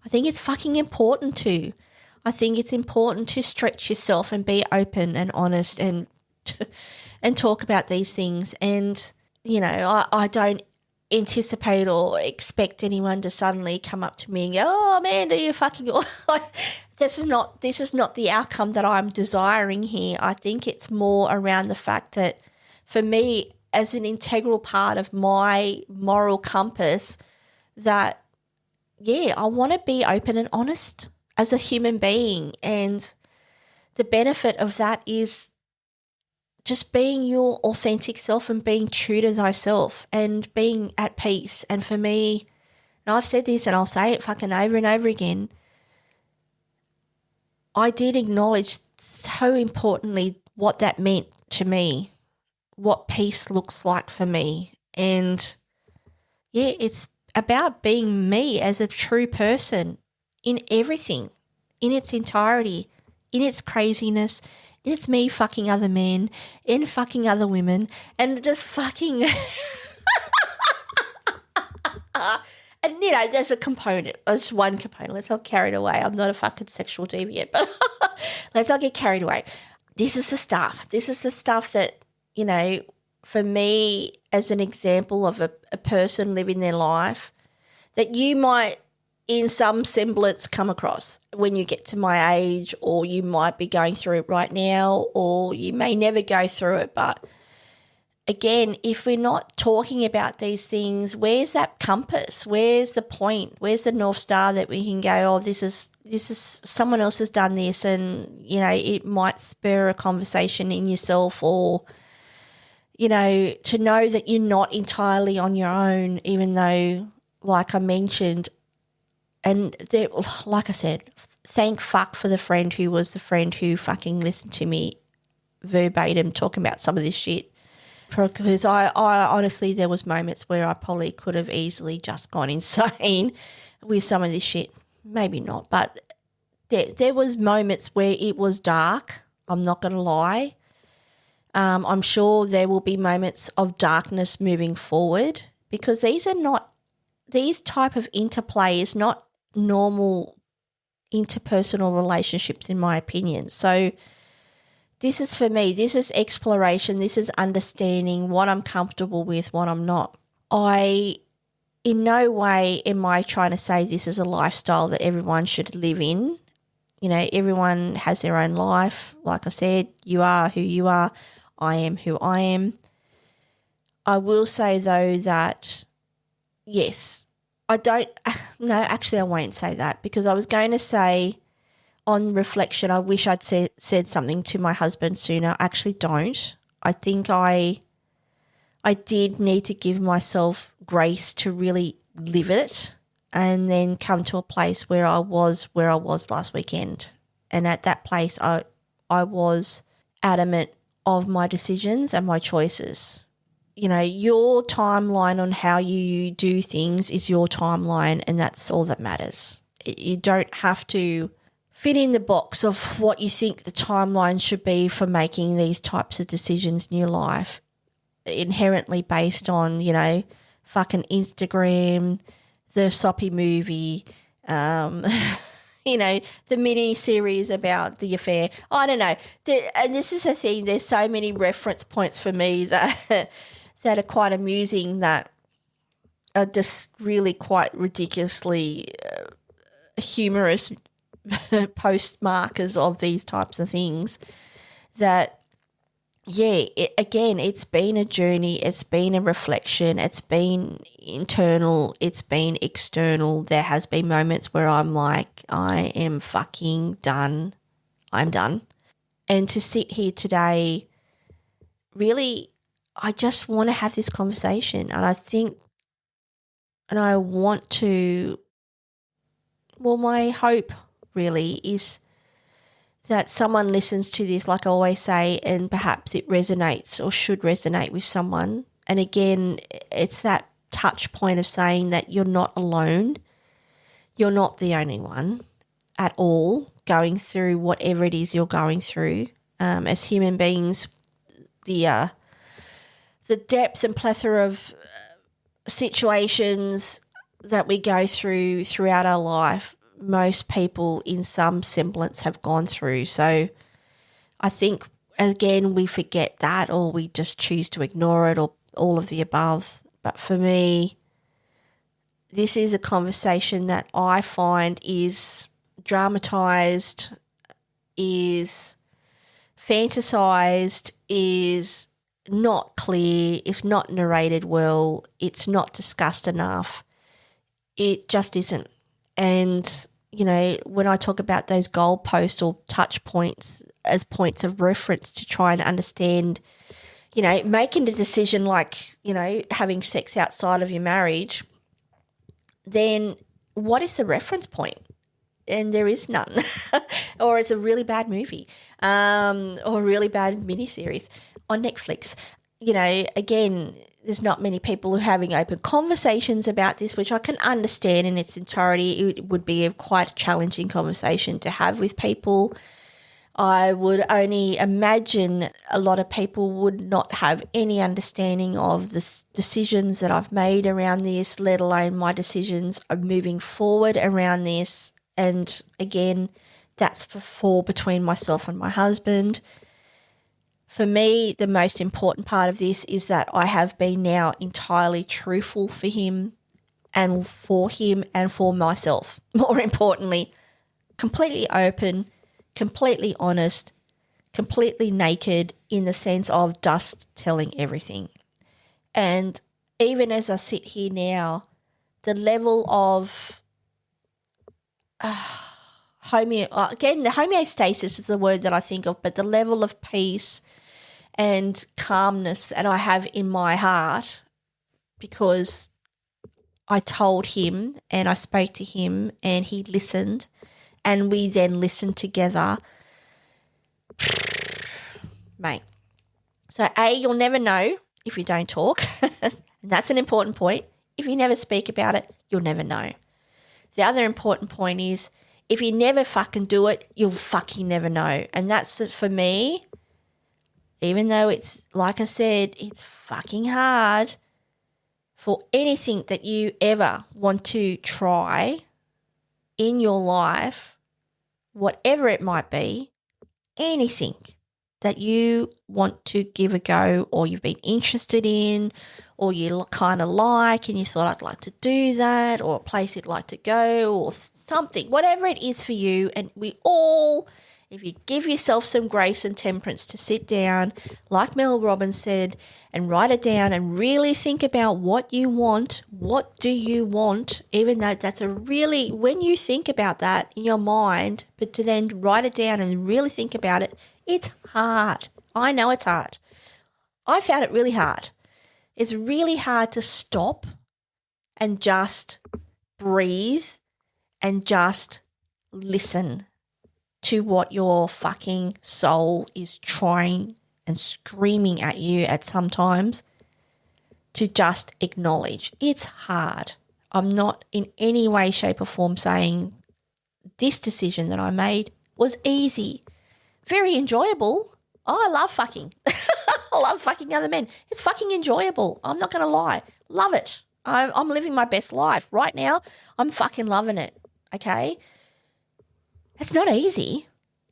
I think it's fucking important to. I think it's important to stretch yourself and be open and honest and talk about these things. And, I don't anticipate or expect anyone to suddenly come up to me and go, "Oh, Amanda, you're fucking," like, this is not the outcome that I'm desiring here. I think it's more around the fact that for me, as an integral part of my moral compass, that, yeah, I want to be open and honest as a human being. And the benefit of that is just being your authentic self and being true to thyself and being at peace. And for me, and I've said this and I'll say it fucking over and over again, I did acknowledge so importantly what that meant to me, what peace looks like for me. And yeah, it's about being me as a true person in everything, in its entirety, in its craziness. It's me fucking other men and fucking other women and just fucking and there's a component. There's one component. Let's not carry it away. I'm not a fucking sexual deviant, but let's not get carried away. This is the stuff. This is the stuff that, for me as an example of a person living their life that you might in some semblance come across when you get to my age, or you might be going through it right now, or you may never go through it. But again, if we're not talking about these things, where's that compass? Where's the point? Where's the North Star that we can go, oh, this is someone else has done this, and, it might spur a conversation in yourself, or, to know that you're not entirely on your own, even though like I mentioned, and there, like I said, thank fuck for the friend who was the friend who fucking listened to me verbatim talking about some of this shit. Because I honestly, there was moments where I probably could have easily just gone insane with some of this shit. Maybe not, but there was moments where it was dark. I'm not going to lie. I'm sure there will be moments of darkness moving forward, because these type of interplay is not normal interpersonal relationships, in my opinion. So this is, for me, this is exploration. This is understanding what I'm comfortable with, what I'm not. In no way am I trying to say this is a lifestyle that everyone should live in. You know, everyone has their own life. Like I said, you are who you are. I am who I am. I will say, though, that, yes, I won't say that, because I was going to say, on reflection, I wish I'd said something to my husband sooner. I actually don't. I think I did need to give myself grace to really live it, and then come to a place where I was last weekend. And at that place, I was adamant of my decisions and my choices. You know, your timeline on how you do things is your timeline, and that's all that matters. You don't have to fit in the box of what you think the timeline should be for making these types of decisions in your life, inherently based on, you know, fucking Instagram, the soppy movie, you know, the mini series about the affair. I don't know. And this is the thing, there's so many reference points for me that that are quite amusing, that are just really quite ridiculously humorous postmarkers of these types of things. That, yeah, it's been a journey, it's been a reflection, it's been internal, it's been external. There has been moments where I'm like, I am fucking done. I'm done. And to sit here today, really, I just want to have this conversation. And I think, and I want to, well, my hope really is that someone listens to this, like I always say, and perhaps it resonates or should resonate with someone. And again, it's that touch point of saying that you're not alone. You're not the only one at all going through whatever it is you're going through. As human beings, the depth and plethora of situations that we go through throughout our life, most people in some semblance have gone through. So I think, again, we forget that, or we just choose to ignore it, or all of the above. But for me, this is a conversation that I find is dramatised, is fantasised, is not clear, it's not narrated well, it's not discussed enough. It just isn't. And, you know, when I talk about those goalposts or touch points as points of reference to try and understand, you know, making a decision like, you know, having sex outside of your marriage, then what is the reference point? And there is none. Or it's a really bad movie, or a really bad miniseries on Netflix. You know, again, there's not many people who are having open conversations about this, which I can understand in its entirety. It would be quite a challenging conversation to have with people. I would only imagine a lot of people would not have any understanding of the decisions that I've made around this, let alone my decisions of moving forward around this. And again, that's between myself and my husband. For me, the most important part of this is that I have been now entirely truthful for him and for myself. More importantly, completely open, completely honest, completely naked, in the sense of just telling everything. And even as I sit here now, the level of the homeostasis is the word that I think of, but the level of peace and calmness that I have in my heart, because I told him and I spoke to him and he listened and we then listened together. Mate. So you'll never know if you don't talk. And that's an important point. If you never speak about it, you'll never know. The other important point is if you never fucking do it, you'll fucking never know. And that's for me, even though it's, like I said, it's fucking hard for anything that you ever want to try in your life, whatever it might be, anything that you want to give a go or you've been interested in or you kind of like and you thought I'd like to do that or a place you'd like to go or something, whatever it is for you. And we all, if you give yourself some grace and temperance to sit down, like Mel Robbins said, and write it down and really think about what you want, what do you want, even though that's a really, when you think about that in your mind, but to then write it down and really think about it, it's hard. I know it's hard. I found it really hard. It's really hard to stop and just breathe and just listen to what your fucking soul is trying and screaming at you at some times to just acknowledge. It's hard. I'm not in any way, shape or form saying this decision that I made was easy. Very enjoyable. Oh, I love fucking. I love fucking other men. It's fucking enjoyable. I'm not going to lie. Love it. I'm living my best life. Right now, I'm fucking loving it. Okay? It's not easy.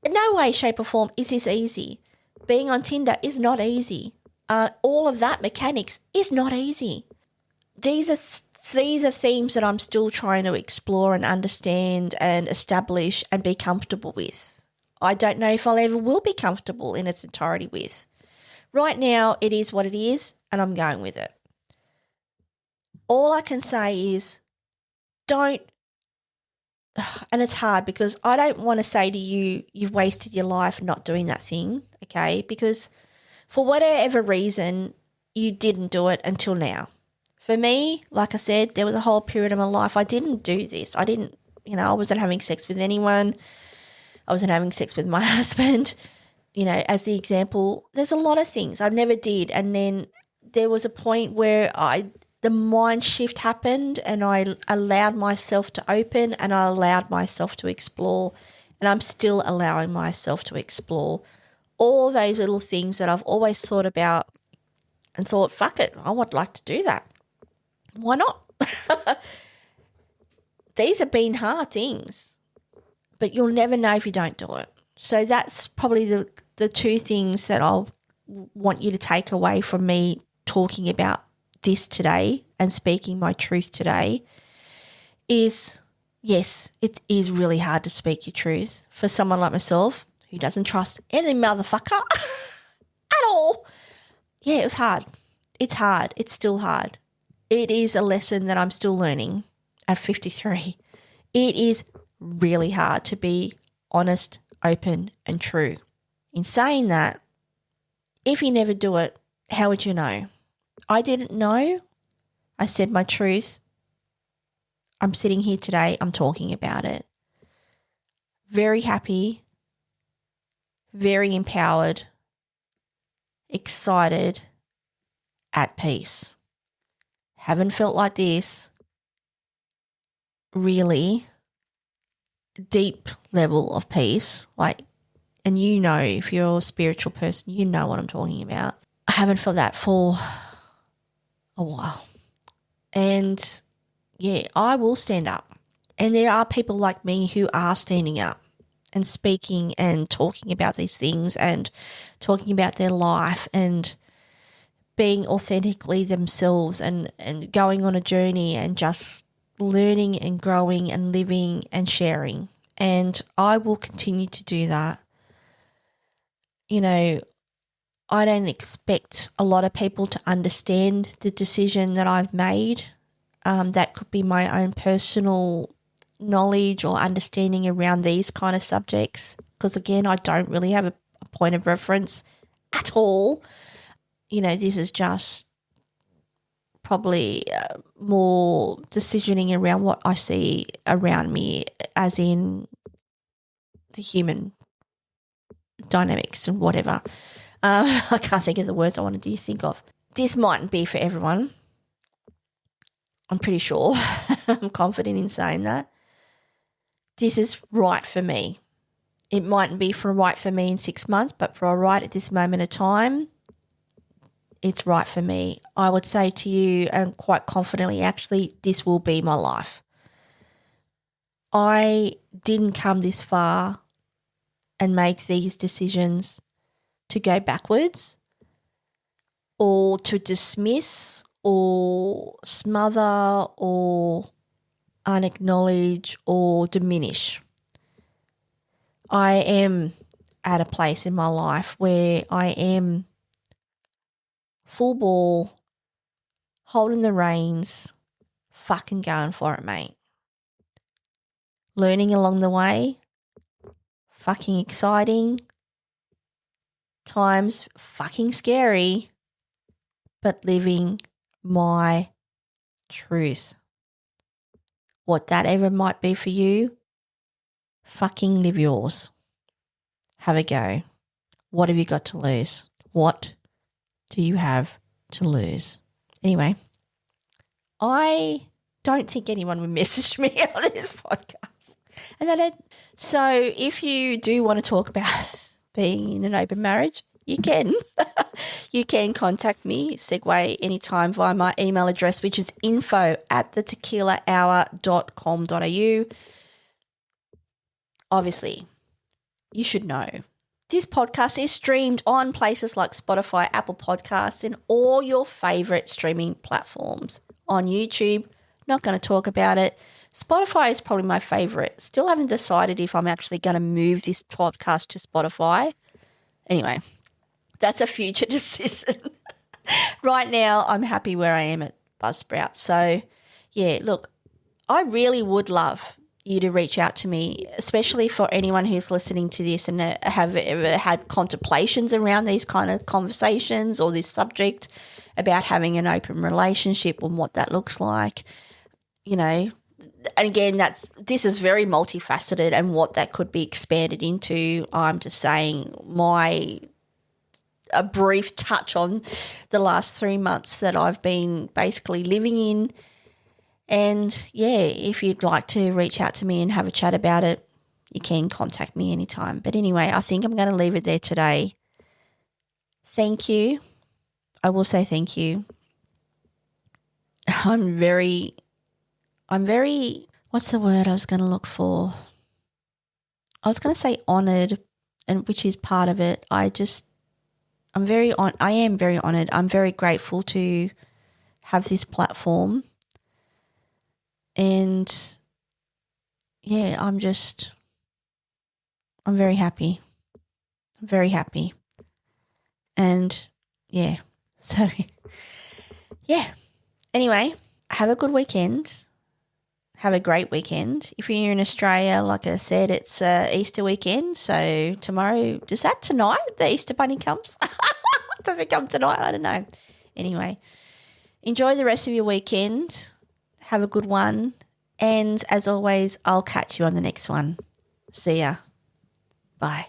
In no way, shape or form is this easy. Being on Tinder is not easy. All of that mechanics is not easy. These are themes that I'm still trying to explore and understand and establish and be comfortable with. I don't know if I'll ever will be comfortable in its entirety with. Right now, it is what it is, and I'm going with it. All I can say is don't, and it's hard because I don't want to say to you, you've wasted your life not doing that thing, okay? Because for whatever reason, you didn't do it until now. For me, like I said, there was a whole period of my life I didn't do this. I didn't, I wasn't having sex with anyone. I wasn't having sex with my husband. As the example, there's a lot of things I never did. And then there was a point where the mind shift happened and I allowed myself to open and I allowed myself to explore, and I'm still allowing myself to explore all those little things that I've always thought about and thought, fuck it, I would like to do that. Why not? These have been hard things, but you'll never know if you don't do it. So that's probably the two things that I'll want you to take away from me talking about this today and speaking my truth today is, yes, it is really hard to speak your truth for someone like myself who doesn't trust any motherfucker at all. Yeah, it was hard. It's hard. It's still hard. It is a lesson that I'm still learning at 53. It is really hard to be honest, open and true. In saying that, if you never do it, how would you know? I didn't know. I said my truth. I'm sitting here today. I'm talking about it. Very happy, very empowered, excited, at peace. Haven't felt like this really deep level of peace, and if you're a spiritual person, you know what I'm talking about. I haven't felt that for a while. And yeah, I will stand up. And there are people like me who are standing up and speaking and talking about these things and talking about their life and being authentically themselves and going on a journey and just learning and growing and living and sharing. And I will continue to do that. I don't expect a lot of people to understand the decision that I've made. That could be my own personal knowledge or understanding around these kind of subjects, because, again, I don't really have a point of reference at all. This is just probably more decisioning around what I see around me, as in the human dynamics and whatever. I can't think of the words I wanted to think of. This mightn't be for everyone. I'm pretty sure. I'm confident in saying that. This is right for me. It mightn't be right for me in 6 months, but for right at this moment of time, it's right for me. I would say to you, and quite confidently, actually, this will be my life. I didn't come this far and make these decisions to go backwards or to dismiss or smother or unacknowledge or diminish. I am at a place in my life where I am full ball, holding the reins, fucking going for it, mate. Learning along the way, fucking exciting, times fucking scary, but living my truth. What that ever might be for you, fucking live yours. Have a go. What have you got to lose? What do you have to lose? Anyway, I don't think anyone would message me on this podcast. So if you do want to talk about being in an open marriage, you can. You can contact me, segue anytime, via my email address, which is info@thetequilahour.com.au. Obviously, you should know this podcast is streamed on places like Spotify, Apple Podcasts, and all your favourite streaming platforms. On YouTube, not going to talk about it. Spotify is probably my favourite. Still haven't decided if I'm actually going to move this podcast to Spotify. Anyway, that's a future decision. Right now, I'm happy where I am at Buzzsprout. So, yeah, look, I really would love you to reach out to me, especially for anyone who's listening to this and have ever had contemplations around these kind of conversations or this subject about having an open relationship and what that looks like. You know, and again, this is very multifaceted, and what that could be expanded into. I'm just saying a brief touch on the last 3 months that I've been basically living in. And, yeah, if you'd like to reach out to me and have a chat about it, you can contact me anytime. But anyway, I think I'm going to leave it there today. Thank you. I will say thank you. I'm very, what's the word I was going to look for? I was going to say honoured, and which is part of it. I am very honoured. I'm very grateful to have this platform. And, yeah, I'm very happy. I'm very happy. And, yeah, so, yeah. Anyway, have a good weekend. Have a great weekend. If you're in Australia, like I said, it's Easter weekend. So tomorrow, is that tonight the Easter Bunny comes? Does it come tonight? I don't know. Anyway, enjoy the rest of your weekend. Have a good one. And as always, I'll catch you on the next one. See ya. Bye.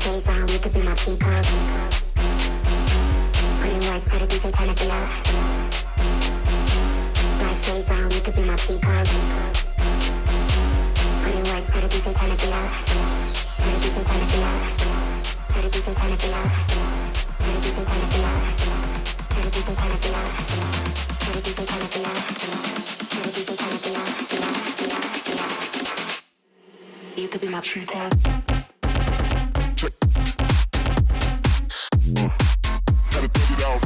Shades on, you could be my cheat code. Put in work, tell the DJ turn it up. Black shades on, you could be my cheat code. Put in work, tell the DJ turn it up. Tell the DJ turn it up. Tell the DJ turn it up. Tell the DJ turn it up. Tell the DJ turn it up. Tell the DJ turn it up. Tell the DJ turn it up. You could be my sweetheart. Check. Gotta take it out.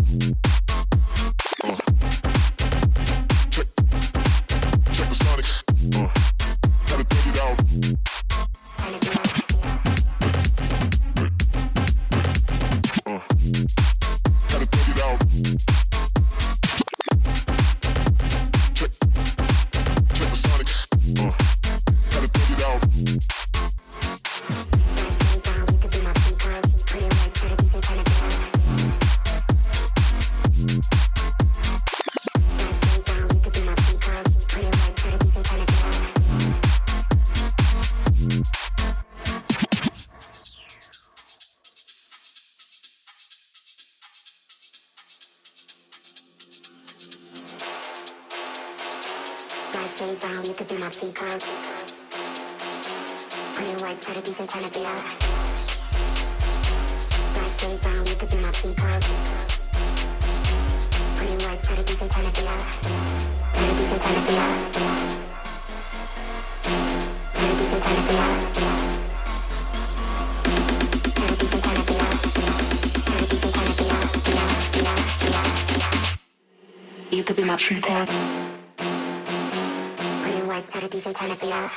Check. Check the sonics. Gotta take it out. Turn it up. Gotta take it out. Check. Check the sonics. Gotta take it out. Nice shades on, you could be my sweetheart. Put it right to the DJ, turn it up. Nice shades on, you could be my sweetheart. Put it right to the DJ, turn it up. Nice shades on, you could be my sweetheart. Put it right to the DJ, turn it up. Nice shades on, you could be my sweetheart. Put it right to the DJ, turn it up. To the DJ, turn it up. To the DJ, turn it up. To the DJ, turn it up. To the DJ, turn it up. You could be my sweetheart. Put it right to the DJ, turn it up.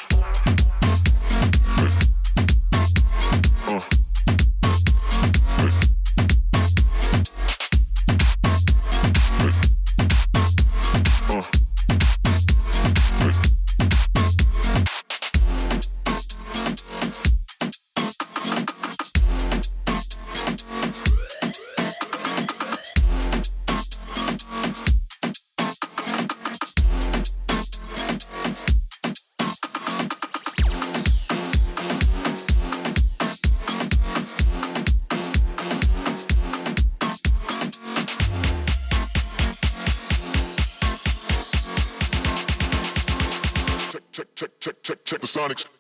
Check the sonics.